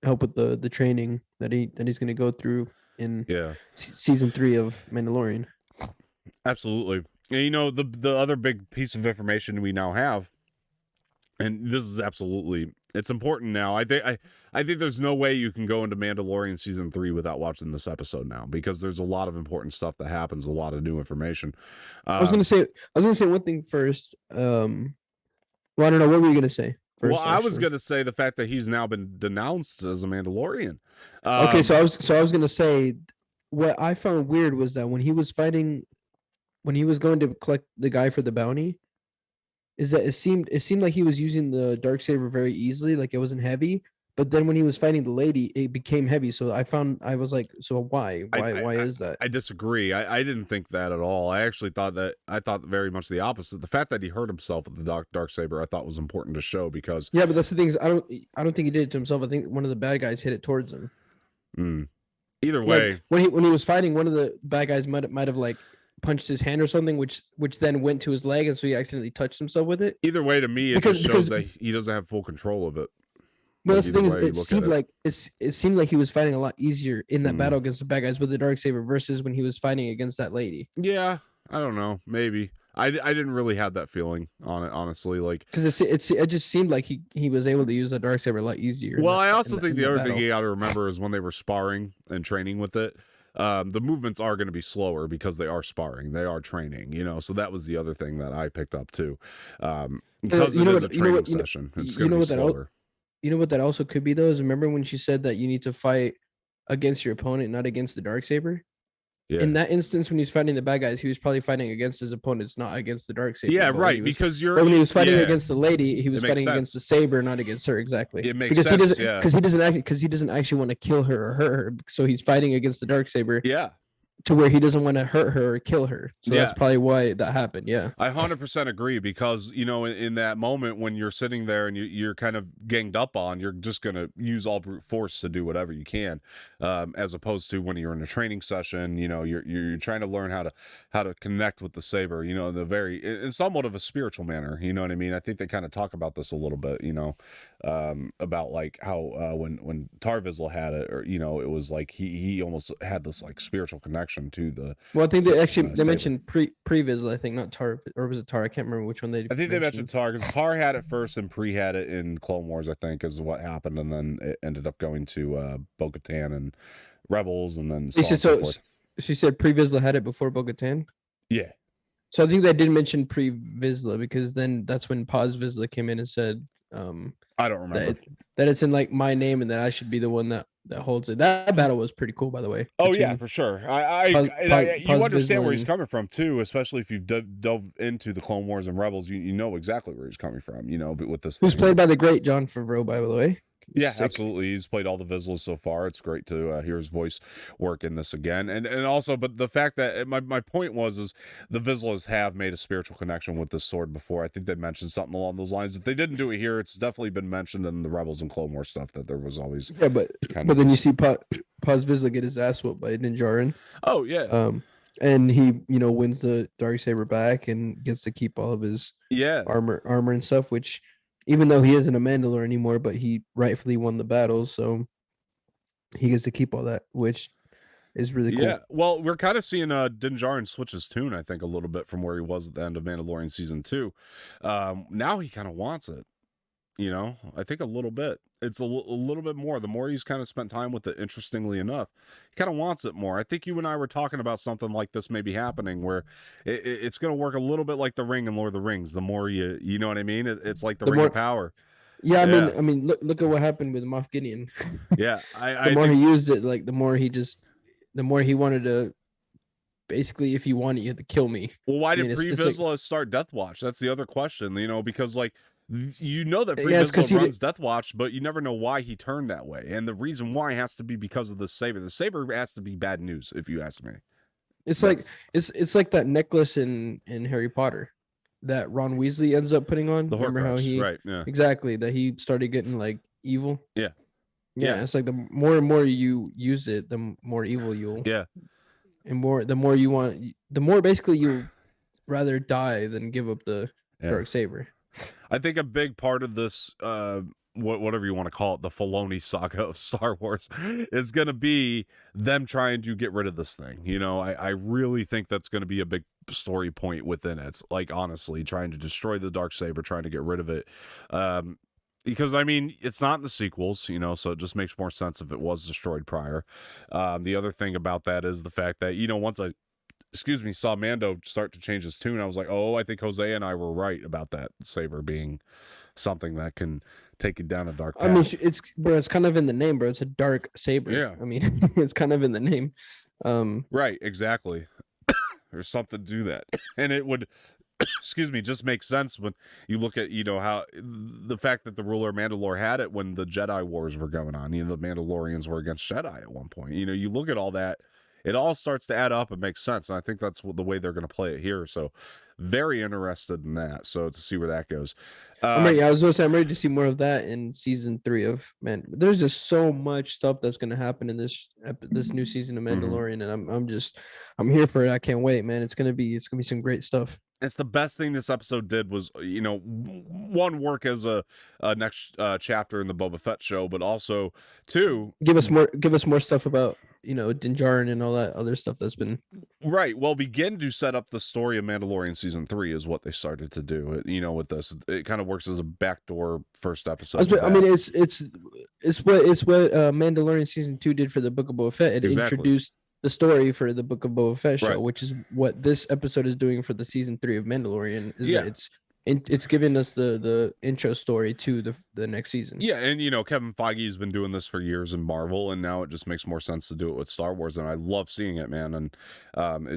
help with the training that he's going to go through in season 3 of Mandalorian. Absolutely. And, the other big piece of information we now have, and this is it's important now. I think there's no way you can go into Mandalorian season 3 without watching this episode now, because there's a lot of important stuff that happens, a lot of new information. I was gonna say one thing first. Well, I don't know, what were you gonna say first? Well, I was gonna say the fact that he's now been denounced as a Mandalorian. Okay, so I was gonna say what I found weird was that when he was going to collect the guy for the bounty, is that it seemed like he was using the Darksaber very easily, like it wasn't heavy. But then when he was fighting the lady, it became heavy. So I was like, so why is that? I disagree. I didn't think that at all. I actually thought very much the opposite. The fact that he hurt himself with the Darksaber, I thought was important to show, because but that's the thing is I don't think he did it to himself. I think one of the bad guys hit it towards him. Either way, like, when he was fighting, one of the bad guys might have like punched his hand or something, which then went to his leg, and so he accidentally touched himself with it. Either way, to me, it just shows that he doesn't have full control of it. Well, Like that's the either thing is, way you look at it. it seemed like he was fighting a lot easier in that Mhm. battle against the bad guys with the darksaber versus when he was fighting against that lady. Yeah, I don't know. Maybe I didn't really have that feeling on it, honestly. Like, Because it just seemed like he was able to use the darksaber a lot easier. well, I also think in the that other thing battle. you got to remember is when they were sparring and training with it, the movements are going to be slower because they are sparring, they are training, you know. So that was the other thing that I picked up too, because it is a training session. It's going to be slower. You know what that also could be though is remember when she said that you need to fight against your opponent, not against the darksaber. Yeah. In that instance, when he was fighting the bad guys, he was probably fighting against his opponents, not against the darksaber. Yeah, right. Because but when he was fighting yeah, against the lady, he was it makes fighting against the saber, not against her. Exactly. It makes because sense. Because he doesn't actually want to kill her or hurt her. So he's fighting against the darksaber. Yeah. To where he doesn't want to hurt her or kill her. So Yeah. that's probably why that happened. Yeah. I 100% agree because, you know, in that moment when you're sitting there and you're kind of ganged up on, you're just going to use all brute force to do whatever you can, as opposed to when you're in a training session, you know, you're trying to learn how to connect with the saber, you know, in somewhat of a spiritual manner, you know what I mean? I think they kind of talk about this a little bit, you know, about like how when Tarvizel had it, or, you know, it was like he almost had this like spiritual connection to the. Well, I think they mentioned pre-Vizsla, I think, not Tar, or was it Tar? I can't remember which one they. I think they mentioned Tar because Tar had it first and Pre had it in Clone Wars, I think, is what happened, and then it ended up going to Bo-Katan and Rebels, and then so forth. She said pre-Vizsla had it before Bo-Katan. Yeah. So I think they did mention pre-Vizsla because then that's when Paz Vizsla came in and said, I don't remember that it's in like my name and that I should be the one that holds it. That battle was pretty cool, by the way. Oh yeah, for sure. You understand where he's coming from too, especially if you've dove into the Clone Wars and Rebels. You know exactly where he's coming from. You know, but with this, who's played by the great Jon Favreau, by the way. Yeah, sick. Absolutely. He's played all the Vizslas so far. It's great to hear his voice work in this again. And also, but the fact that my point is the Vizslas have made a spiritual connection with this sword before. I think they mentioned something along those lines. If they didn't do it here, it's definitely been mentioned in the Rebels and Clone Wars stuff that there was always. Yeah, but then you see Paz Vizsla get his ass whooped by Din Djarin. Oh yeah. And he, you know, wins the darksaber back and gets to keep all of his armor and stuff, which. Even though he isn't a Mandalore anymore, but he rightfully won the battle, so he gets to keep all that, which is really cool. Yeah, well, we're kind of seeing Din Djarin switch his tune, I think, a little bit from where he was at the end of Mandalorian season 2. Now he kind of wants it, you know. I think a little bit. It's a little bit more. The more he's kind of spent time with it, interestingly enough, he kind of wants it more. I think you and I were talking about something like this maybe happening where it's going to work a little bit like the Ring in Lord of the Rings. The more you know what I mean? It's like the Ring of Power. Yeah, I mean, look at what happened with Moff Gideon. Yeah, the more he used it, like the more he wanted to. Basically, if you want it, you have to kill me. Well, why did Pre Vizsla start Death Watch? That's the other question. You know, because like. You know that Pre Vizsla runs Death Watch, but you never know why he turned that way. And the reason why has to be because of the saber. The saber has to be bad news, if you ask me. It's like that necklace in Harry Potter that Ron Weasley ends up putting on. Remember how he exactly that he started getting like evil. Yeah. It's like the more and more you use it, the more evil you'll. Yeah. And the more you want, the more basically you rather die than give up the dark saber. I think a big part of this, whatever you want to call it, the Filoni saga of Star Wars, is going to be them trying to get rid of this thing. You know, I really think that's going to be a big story point within it. It's like, honestly, trying to destroy the Darksaber, trying to get rid of it. Because, I mean, it's not in the sequels, you know, so it just makes more sense if it was destroyed prior. The other thing about that is the fact that, you know, once I saw Mando start to change his tune, I was like, oh, I think Jose and I were right about that saber being something that can take you down a dark path. I mean, it's kind of in the name, bro. It's a dark saber. Yeah. I mean, it's kind of in the name. Right, exactly. There's something to do that. And it would, just make sense when you look at, you know, how the fact that the ruler of Mandalore had it when the Jedi Wars were going on. You know, the Mandalorians were against Jedi at one point. You know, you look at all that, it all starts to add up and make sense. And I think that's the way they're going to play it here. So very interested in that. So to see where that goes. I was going to say, I'm ready to see more of that in season 3 of There's just so much stuff that's going to happen in this new season of Mandalorian. And I'm here for it. I can't wait, man. It's going to be some great stuff. It's the best thing this episode did was, one, work as a next chapter in the Boba Fett show, but also two, Give us more stuff about Din Djarin and all that other stuff that's been right. Well, begin to set up the story of Mandalorian season 3 is what they started to do. With this, it kind of works as a backdoor first episode. I mean, it's what Mandalorian season 2 did for the Book of Boba Fett. It introduced the story for the Book of Boba Fett show, which is what this episode is doing for the season 3 of Mandalorian. It's giving us the intro story to the next season. Yeah, and Kevin Feige has been doing this for years in Marvel, and now it just makes more sense to do it with Star Wars, and I love seeing it, man. And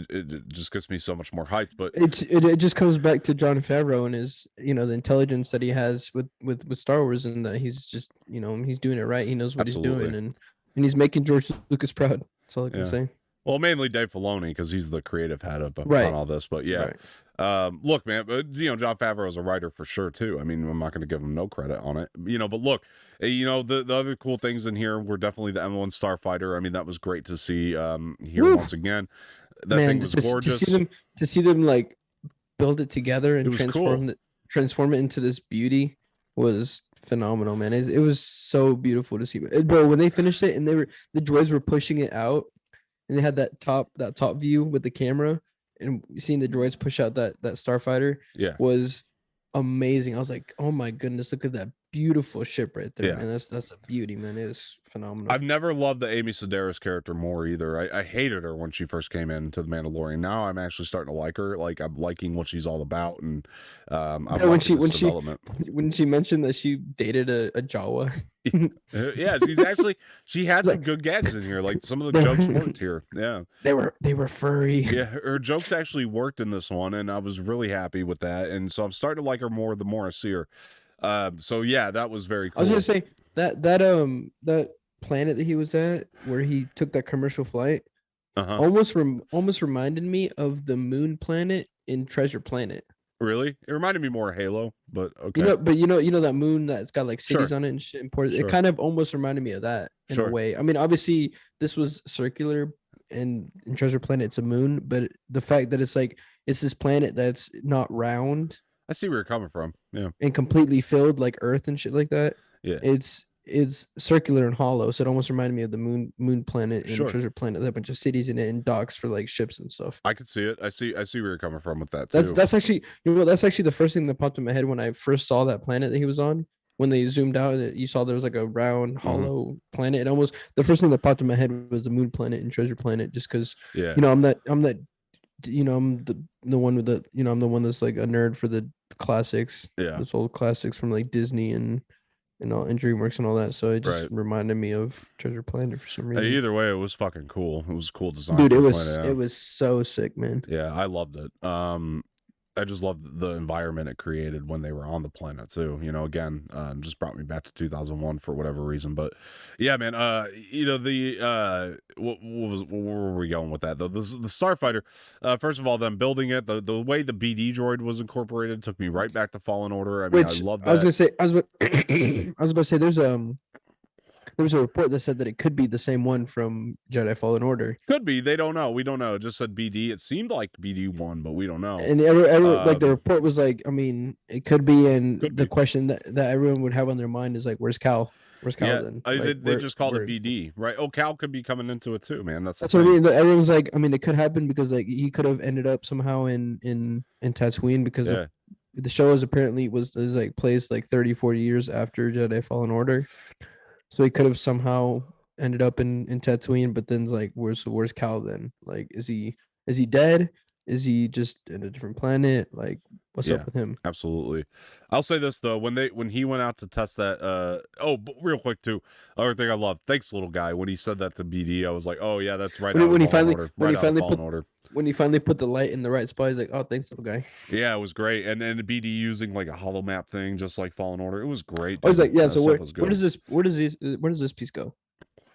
it just gets me so much more hyped. But it just comes back to Jon Favreau and his the intelligence that he has with Star Wars, and that he's just he's doing it right. He knows what he's doing, and he's making George Lucas proud. That's all I can say. Well, mainly Dave Filoni, because he's the creative head on all this. But yeah, look, man, Jon Favreau is a writer for sure too. I mean, I'm not going to give him no credit on it, but look, the other cool things in here were definitely the M1 Starfighter. I mean, that was great to see here once again. That thing was gorgeous. To see them like build it together and transform it into this beauty was phenomenal, man. It was so beautiful to see, bro. When they finished it and the droids were pushing it out. And they had that top view with the camera, and seeing the droids push out that starfighter was amazing. I was like, oh my goodness, look at that beautiful ship right there. And that's a beauty, man. It is phenomenal. I've never loved the Amy Sedaris character more either. I hated her when she first came into the Mandalorian. Now I'm actually starting to like her. Like, I'm liking what she's all about, and when she mentioned that she dated a Jawa. she had some good gags in here. Like, some of the jokes worked here. Yeah, they were furry. Yeah, her jokes actually worked in this one, and I was really happy with that. And so I'm starting to like her more the more I see her. So yeah, that was very cool. I was gonna say that planet that he was at, where he took that commercial flight, almost reminded me of the moon planet in Treasure Planet. Really? It reminded me more of Halo, but okay. You know that moon that's got like cities on it and shit. It kind of almost reminded me of that in a way. I mean, obviously this was circular, and in Treasure Planet it's a moon, but the fact that it's this planet that's not round. I see where you're coming from. Yeah. And completely filled like Earth and shit like that. Yeah. It's circular and hollow, so it almost reminded me of the moon planet in Treasure Planet. That a bunch of cities in it and docks for like ships and stuff. I could see it. I see where you're coming from with that too. That's actually that's actually the first thing that popped in my head when I first saw that planet that he was on. When they zoomed out, you saw there was like a round, hollow planet. And almost the first thing that popped in my head was the moon planet and Treasure Planet, just because I'm the one with the I'm the one that's like a nerd for the classics. Yeah, those old classics from like Disney and DreamWorks and all that. So it just reminded me of Treasure Planet for some reason. Either way, it was fucking cool. It was cool design. Dude, it was so sick, man. Yeah, I loved it. I just loved the environment it created when they were on the planet too. Again, just brought me back to 2001 for whatever reason. But yeah, man. Where were we going with that though? The Starfighter. First of all, them building it, the way the BD droid was incorporated took me right back to Fallen Order. I mean, I love that. I was about to say there was a report that said that it could be the same one from Jedi Fallen Order. Could be. They don't know. We don't know. It just said BD. It seemed like BD1, but we don't know. And like the report was like, I mean, it could be. And the question that everyone would have on their mind is like, where's Cal? Where's Cal then? They just called it BD, right? Oh, Cal could be coming into it too, man. That's what I mean. Everyone's like, I mean, it could happen because like he could have ended up somehow in Tatooine because the show is apparently was like placed like 30-40 years after Jedi Fallen Order. So he could have somehow ended up in Tatooine, but then like, where's Cal then? Like, is he dead? Is he just in a different planet? Like, what's up with him? Absolutely. I'll say this though, when he went out to test that, but real quick too, other thing I love, thanks little guy. When he said that to BD, I was like, oh yeah, that's right. When he finally put the light in the right spot, he's like, oh, thanks little guy. Yeah, it was great. And BD using like a hollow map thing, just like Fallen Order, it was great. I was like, yeah. So where does this piece go?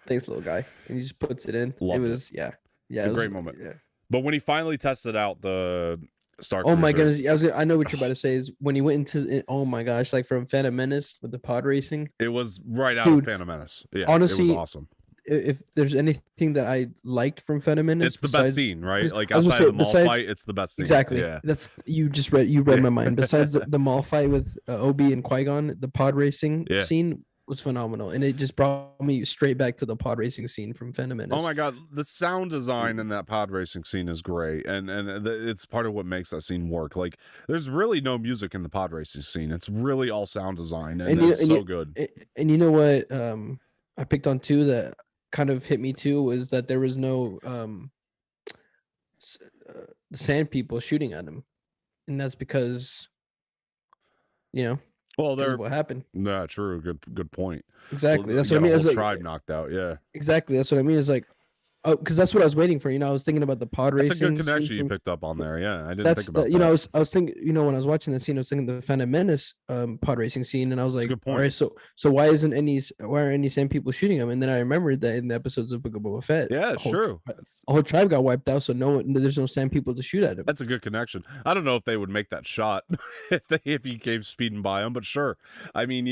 Thanks little guy, and he just puts it in. It was a great moment. Yeah. But when he finally tested out the Star Cruiser, oh my goodness, I know what you're about to say is when he went into it, oh my gosh, like from Phantom Menace with the pod racing. It was right out of Phantom Menace. Yeah, honestly, it was awesome. if there's anything that I liked from Phantom Menace, It's the best besides, scene, right? Like I was gonna outside of say the mall besides, fight, it's the best scene. exactly. Yeah. That's you read my mind. Besides Yeah. the mall fight with Obi and Qui-Gon, the pod racing Yeah. scene was phenomenal, and it just brought me straight back to the pod racing scene from Phantom Oh Menace. my god, the sound design in that pod racing scene is great, and it's part of what makes that scene work. Like, there's really no music in the pod racing scene; it's really all sound design, and it's so good. And you know what? I picked on too that kind of hit me too was that there was no the sand people shooting at him, and that's because Well, because they're of what happened. nah, true, good point. Exactly. Well, That's you what I got mean. a It's whole like tribe knocked out. Yeah, exactly. That's what I mean. It's like, oh, because that's what I was waiting for. I was thinking about the pod that's a racing good scene connection you from picked up on there. Yeah, I didn't that's think about the, that. I was thinking, when I was watching the scene, I was thinking the Phantom Menace pod racing scene, and I was That's a like, good all point. right, so why aren't any sand people shooting him? And then I remembered that in the episodes of Book of Boba Fett, Yeah, it's true. a whole tribe got wiped out, so there's no sand people to shoot at him. That's a good connection. I don't know if they would make that shot if he came speeding by him, but sure. I mean,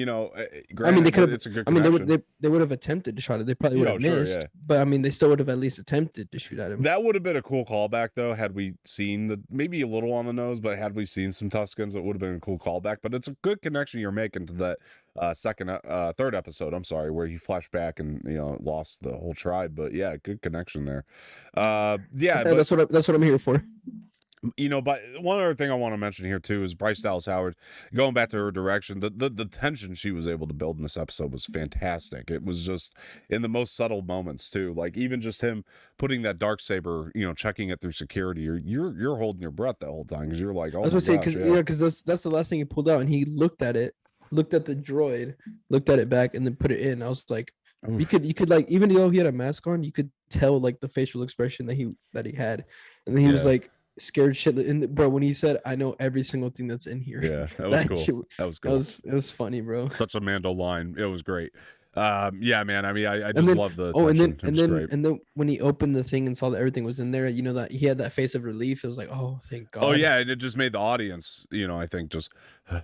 granted, They could have. it's a good I mean, connection. they would have attempted to shot it. They probably would have missed, yeah. but I mean, they still would have at least attempted to shoot at him. That would have been a cool callback, though, had we seen maybe a little on the nose, but had we seen some Tuscans, it would have been a cool callback. But it's a good connection you're making to that third episode. I'm sorry, where he flashed back and lost the whole tribe. But yeah, good connection there. Yeah, but that's what I'm here for. But one other thing I want to mention here too is Bryce Dallas Howard. Going back to her direction, the tension she was able to build in this episode was fantastic. It was just in the most subtle moments too, like even just him putting that dark saber, checking it through security. You're holding your breath the whole time because you're like, oh, I was gonna say because that's the last thing he pulled out, and he looked at it, looked at the droid, looked at it back, and then put it in. I was like, you could like, even though he had a mask on, you could tell like the facial expression that he had, and then he was like scared shitless. And bro, when he said, "I know every single thing that's in here," yeah, that was cool. That was cool. It was funny, bro. Such a Mando line. It was great. Yeah, man. I mean, I just love the tension. And then when he opened the thing and saw that everything was in there, that he had that face of relief. It was like, oh, thank God. Oh yeah, and it just made the audience, I think just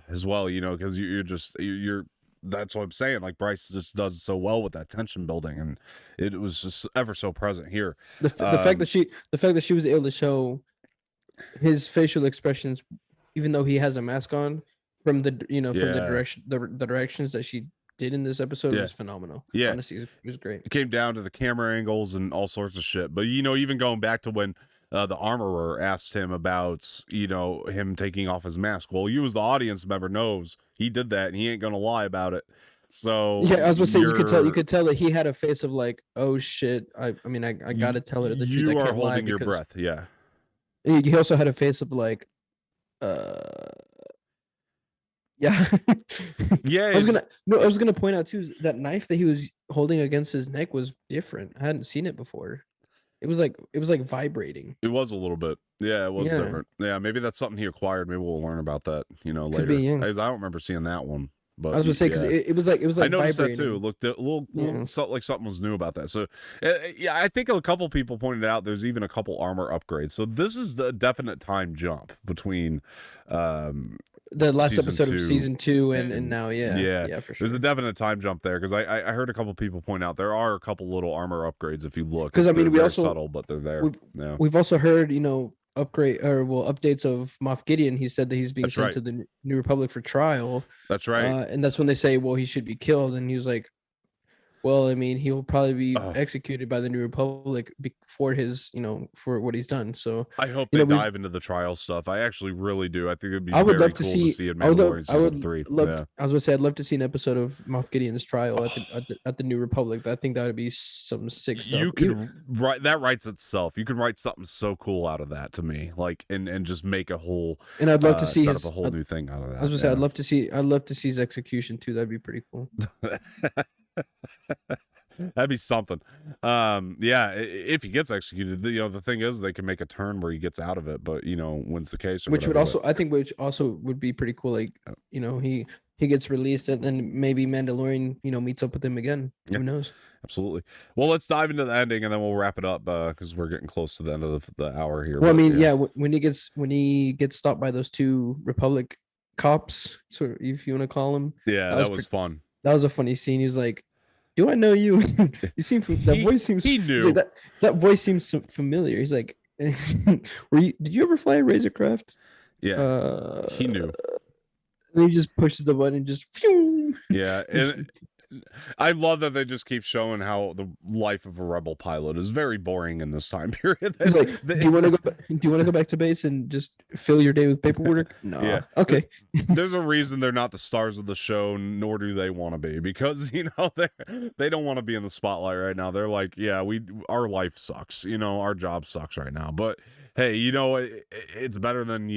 as well, because you're that's what I'm saying. Like Bryce just does so well with that tension building, and it was just ever so present here. The fact that she was able to show his facial expressions, even though he has a mask on, from the the directions that she did in this episode was phenomenal. Yeah, honestly, it was great. It came down to the camera angles and all sorts of shit. But even going back to when the armorer asked him about him taking off his mask. Well, you as the audience member knows he did that, and he ain't gonna lie about it. So yeah, I was gonna say you could tell that he had a face of like, oh shit. I mean, I gotta tell her the truth. You are holding your breath. Yeah. He also had a face of like, yeah. Yeah. I was gonna point out too, that knife that he was holding against his neck was different. I hadn't seen it before. It was like vibrating. It was a little bit. Yeah, it was different. Yeah, maybe that's something he acquired. Maybe we'll learn about that, later. Be, yeah. I don't remember seeing that one. But I was gonna say because it was like I noticed vibrating. that too. Looked a little like something was new about that. So yeah, I think a couple people pointed out there's even a couple armor upgrades. So this is the definite time jump between the last episode of season 2 and now. Yeah, for sure. There's a definite time jump there because I heard a couple people point out there are a couple little armor upgrades if you look. Because I mean, we also subtle, but they're there. We've also heard updates of Moff Gideon. He said that he's being sent to the New Republic for trial. That's right. And that's when they say, well, he should be killed, and he was like, well, I mean, he'll probably be executed by the New Republic for his, for what he's done. So I hope they dive into the trial stuff. I actually really do. I think it'd be very cool to see in Mandalorian season 3. I was gonna say I'd love to see an episode of Moff Gideon's trial at the New Republic. I think that would be some sick stuff. You can that writes itself. You can write something so cool out of that to me, like and just make a whole. And I'd love to see set up a whole new thing out of that. I was gonna say I'd love to see his execution too. That'd be pretty cool. That'd be something. Yeah, if he gets executed, the thing is they can make a turn where he gets out of it, but wins the case. Which would also be pretty cool. Like he gets released and then maybe Mandalorian meets up with him again. Yeah, who knows? Absolutely. Well, let's dive into the ending and then we'll wrap it up because we're getting close to the end of the hour here. Well, I mean, when he gets stopped by those 2 Republic cops, so if you want to call them, that was fun. That was a funny scene. He's like, do I know you? You seem that voice seems. He He's like knew. that voice seems familiar. He's like, were you? Did you ever fly a Razorcraft? Yeah, he knew. And he just pushes the button, and just phew. Yeah, Just, and I love that they just keep showing how the life of a rebel pilot is very boring in this time period. he's like, do you want to go? Do you want to go back to base and just fill your day with paperwork? Nah. Yeah. Okay. There's a reason they're not the stars of the show, nor do they want to be, because they don't want to be in the spotlight right now. They're like, yeah, our life sucks, our job sucks right now. But hey, it's better than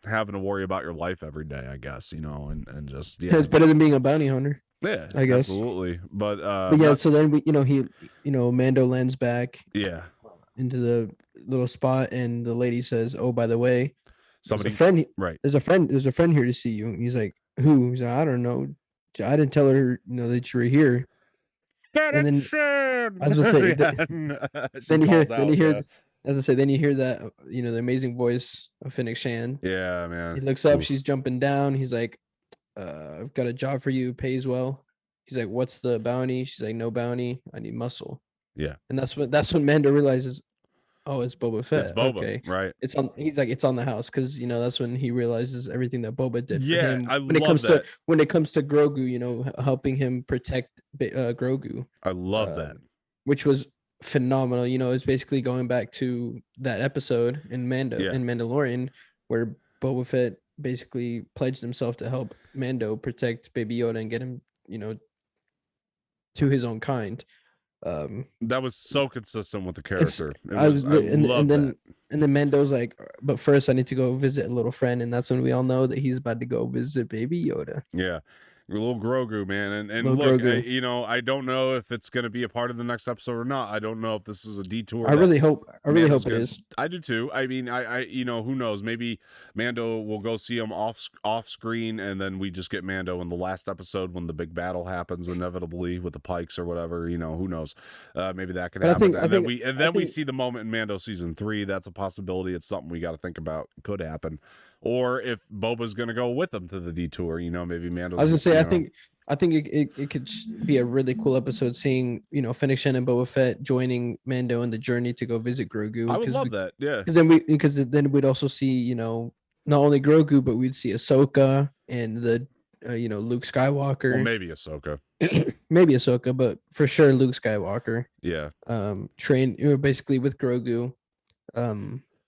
having to worry about your life every day, I guess, and just It's better than being a bounty hunter. yeah, I guess. absolutely. But yeah, so then Mando lands back. Yeah. Into the little spot, and the lady says, "Oh, by the way, somebody there's a friend. Right. There's a friend here to see you." And he's like, "Who?" He's like, "I don't know. I didn't tell her, that you were here." And then I was gonna say, then you hear, as I say, then you hear that the amazing voice of Fennec Shan. Yeah, man. He looks up. She's jumping down. He's like, "I've got a job for you. Pays well." He's like, "What's the bounty?" She's like, "No bounty. I need muscle." Yeah. And that's when Mando realizes, oh, it's Boba Fett. It's Boba, okay. Right. He's like, it's on the house, because that's when he realizes everything that Boba did for him. When it comes to Grogu, helping him protect Grogu. I love that. Which was phenomenal. It's basically going back to that episode in Mandalorian, where Boba Fett basically pledged himself to help Mando protect Baby Yoda and get him, to his own kind. That was so consistent with the character. And then Mando's like, but first I need to go visit a little friend, and that's when we all know that he's about to go visit Baby Yoda. Yeah. Little Grogu, man. And look, I don't know if it's going to be a part of the next episode or not. I don't know if this is a detour. I really hope it is. I do too. I mean, I who knows? Maybe Mando will go see him off screen, and then we just get Mando in the last episode when the big battle happens inevitably with the Pikes or whatever. Who knows? Maybe that can happen. Then we see the moment in Mando season 3. That's a possibility. It's something we got to think about. Could happen. Or if Boba's going to go with them to the detour, maybe Mando's. I was gonna say, I think it could be a really cool episode, seeing Fennec Shan and Boba Fett joining Mando in the journey to go visit Grogu. I would love that, yeah. Because then we'd also see not only Grogu, but we'd see Ahsoka and the Luke Skywalker. Well, maybe Ahsoka. Maybe Ahsoka, but for sure Luke Skywalker. Yeah. Train basically with Grogu.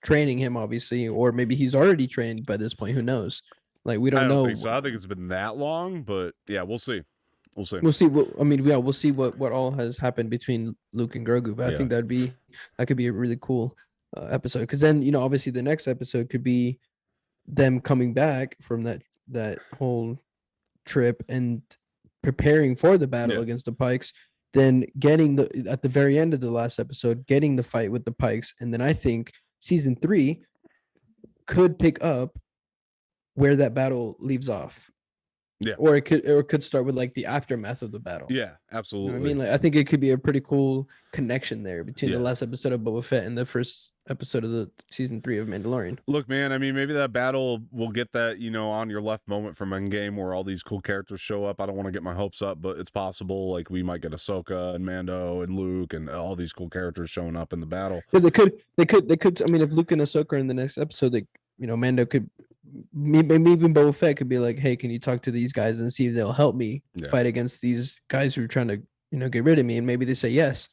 Training him, obviously, or maybe he's already trained by this point. Who knows? Like, we don't know. Think so. I think it's been that long, but yeah, we'll see. We'll see. We'll see. We'll see what all has happened between Luke and Grogu. But I think that could be a really cool episode, because then obviously the next episode could be them coming back from that whole trip and preparing for the battle against the Pikes. Then getting at the very end of the last episode, getting the fight with the Pikes, and then I think season 3 could pick up where that battle leaves off. Yeah. Or it could start with like the aftermath of the battle. Yeah, absolutely. I mean, I think it could be a pretty cool connection there between the last episode of Boba Fett and the first episode of the season 3 of Mandalorian. Look, man, I mean, maybe that battle will get that, on your left moment from Endgame where all these cool characters show up. I don't want to get my hopes up, but it's possible. Like, we might get Ahsoka and Mando and Luke and all these cool characters showing up in the battle. Yeah, they could. I mean, if Luke and Ahsoka are in the next episode, Mando could, maybe even Boba Fett could be like, hey, can you talk to these guys and see if they'll help me fight against these guys who are trying to, get rid of me? And maybe they say yes.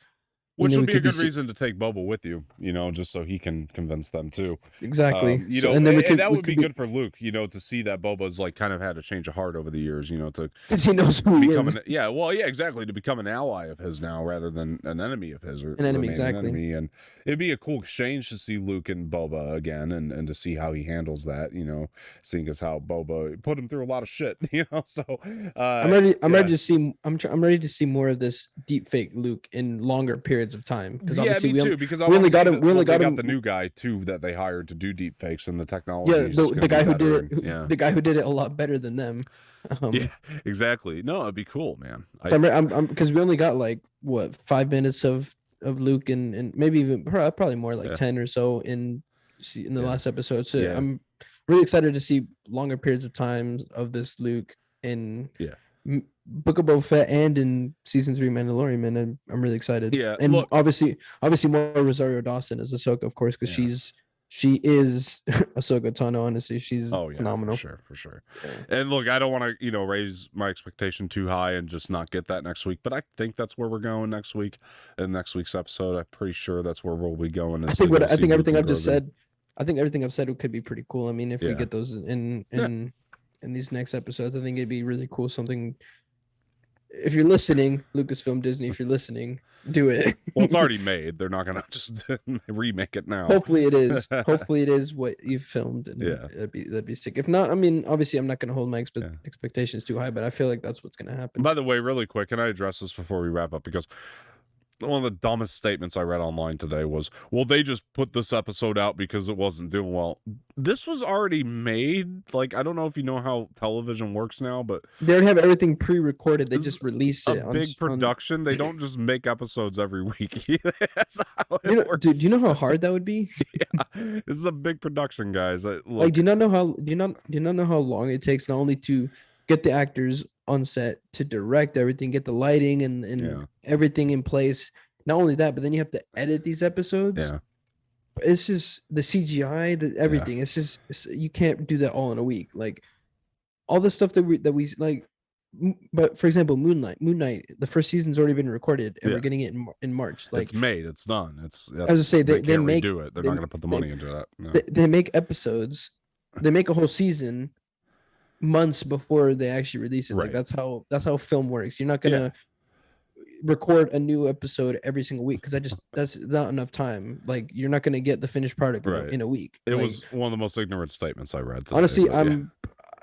Which would be a good reason to take Boba with you, just so he can convince them too. Exactly. And that would be good for Luke, to see that Boba's like kind of had a change of heart over the years, because he knows who he is. Exactly, to become an ally of his now rather than an enemy of his. Or an enemy, exactly. And it'd be a cool exchange to see Luke and Boba again, and to see how he handles that, seeing as how Boba put him through a lot of shit, So I'm ready to see more of this deep fake Luke in longer periods of time, because obviously me too, because we only got the new guy too that they hired to do deep fakes, and the technology the guy who did it the guy who did it a lot better than them. Yeah, exactly. No, it'd be cool, man. I'm because we only got like 5 minutes of Luke and maybe even probably more, like 10 or so in the last episode. So I'm really excited to see longer periods of times of this Luke in Book of Boba Fett and in season 3 Mandalorian, man. I'm really excited. Yeah, And look, obviously more Rosario Dawson as Ahsoka, of course, because yeah. she is Ahsoka Tano. Honestly, she's Oh yeah, phenomenal. for sure. Yeah. And look, I don't want to, raise my expectation too high and just not get that next week. But I think that's where we're going next week. In next week's episode, I'm pretty sure that's where we'll be going. I think everything I've just said. I think everything I've said could be pretty cool. I mean, if we get those in these next episodes, I think it'd be really cool. Something. If you're listening, Lucasfilm, Disney, if you're listening, do it. Well, it's already made. They're not gonna just remake it now. Hopefully it is. Hopefully it is what you filmed, and yeah, that'd be sick. If not, I mean, obviously I'm not gonna hold my expectations too high, but I feel like that's what's gonna happen. By the way, really quick, can I address this before we wrap up? Because one of the dumbest statements I read online today was, well, they just put this episode out because it wasn't doing well. This was already made. Like, I don't know if you know how television works now, but they already have everything pre-recorded. They just release it. A big production. They don't just make episodes every week. That's how it works. Dude, do you know how hard that would be? Yeah, this is a big production, guys. Like, do you not know how long it takes not only to get the actors on set, to direct everything, get the lighting and everything in place. Not only that, but then you have to edit these episodes. Yeah, it's just the CGI, everything. Yeah. It's just you can't do that all in a week. Like all the stuff that we like. But for example, Moon Knight, the first season's already been recorded, and we're getting it in March. Like it's made, it's done. As I say, they can't make redo it. They're not going to put the money into that. No. They make episodes. They make a whole season months before they actually release it. Right. Like that's how film works. You're not gonna record a new episode every single week because that's not enough time. Like you're not gonna get the finished product in a week. It was one of the most ignorant statements I read today, honestly.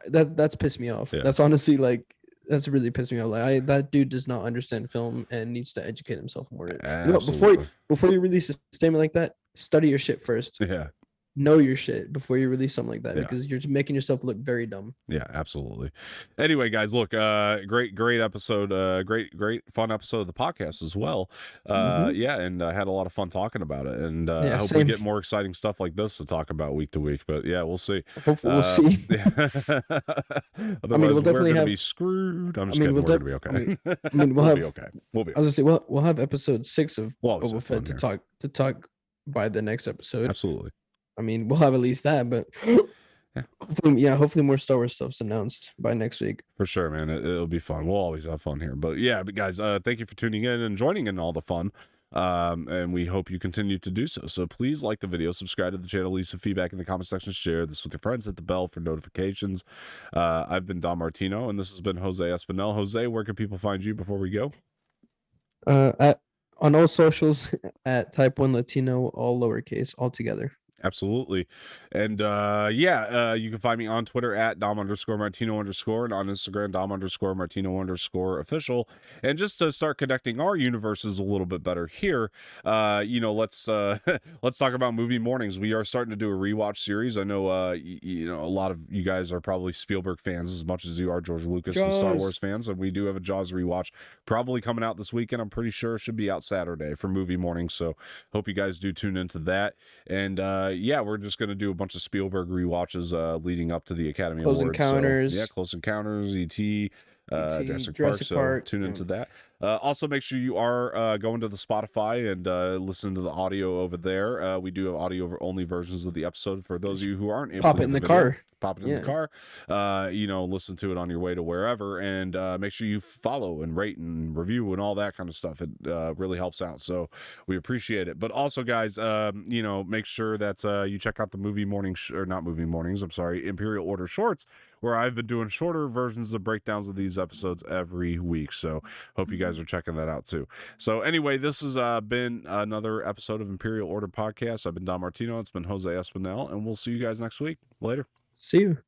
That's pissed me off. That's honestly that's really pissed me off. Like that dude does not understand film and needs to educate himself more. Before you release a statement like that, study your shit first. Yeah. Know your shit before you release something like that because you're just making yourself look very dumb. Yeah, absolutely. Anyway, guys, look, great episode, great fun episode of the podcast as well. Yeah, and I had a lot of fun talking about it, and I hope we get more exciting stuff like this to talk about week to week. But yeah, we'll see. Hopefully, we'll see. Otherwise, we'll definitely be screwed. I'm just kidding. We're gonna be okay. We'll be okay. We'll be. I was gonna say we'll have episode 6 of Boba Fett to talk by the next episode. Absolutely. I mean, we'll have at least that, but hopefully more Star Wars stuff's announced by next week. For sure, man. It'll be fun. We'll always have fun here. But yeah, guys, thank you for tuning in and joining in all the fun. And we hope you continue to do so. So please like the video, subscribe to the channel, leave some feedback in the comment section, share this with your friends, hit the bell for notifications. I've been Don Martino, and this has been Jose Espinel. Jose, where can people find you before we go? On all socials at Type 1 Latino, all lowercase, all together. Absolutely. And you can find me on Twitter at Dom_Martino_ and on Instagram Dom_Martino_ official. And just to start connecting our universes a little bit better here, let's talk about movie mornings. We are starting to do a rewatch series. I know a lot of you guys are probably Spielberg fans as much as you are George Lucas and Star Wars fans, and we do have a Jaws rewatch probably coming out this weekend. I'm pretty sure it should be out Saturday for movie morning, so hope you guys do tune into that. And we're just going to do a bunch of Spielberg rewatches leading up to the Academy Awards. Encounters. Close Encounters, E.T., Jurassic Park. So tune into that. Also, make sure you are going to the Spotify and listen to the audio over there. We do have audio-only versions of the episode for those of you who aren't able to pop it in the car. Pop it in the car, listen to it on your way to wherever, and make sure you follow and rate and review and all that kind of stuff. It really helps out, so we appreciate it. But also, guys, make sure that you check out the Imperial Order Shorts, where I've been doing shorter versions of breakdowns of these episodes every week. So hope you guys are checking that out too. So anyway, this has been another episode of Imperial Order Podcast. I've been Don Martino. It's been Jose Espinel, and we'll see you guys next week. Later. See you.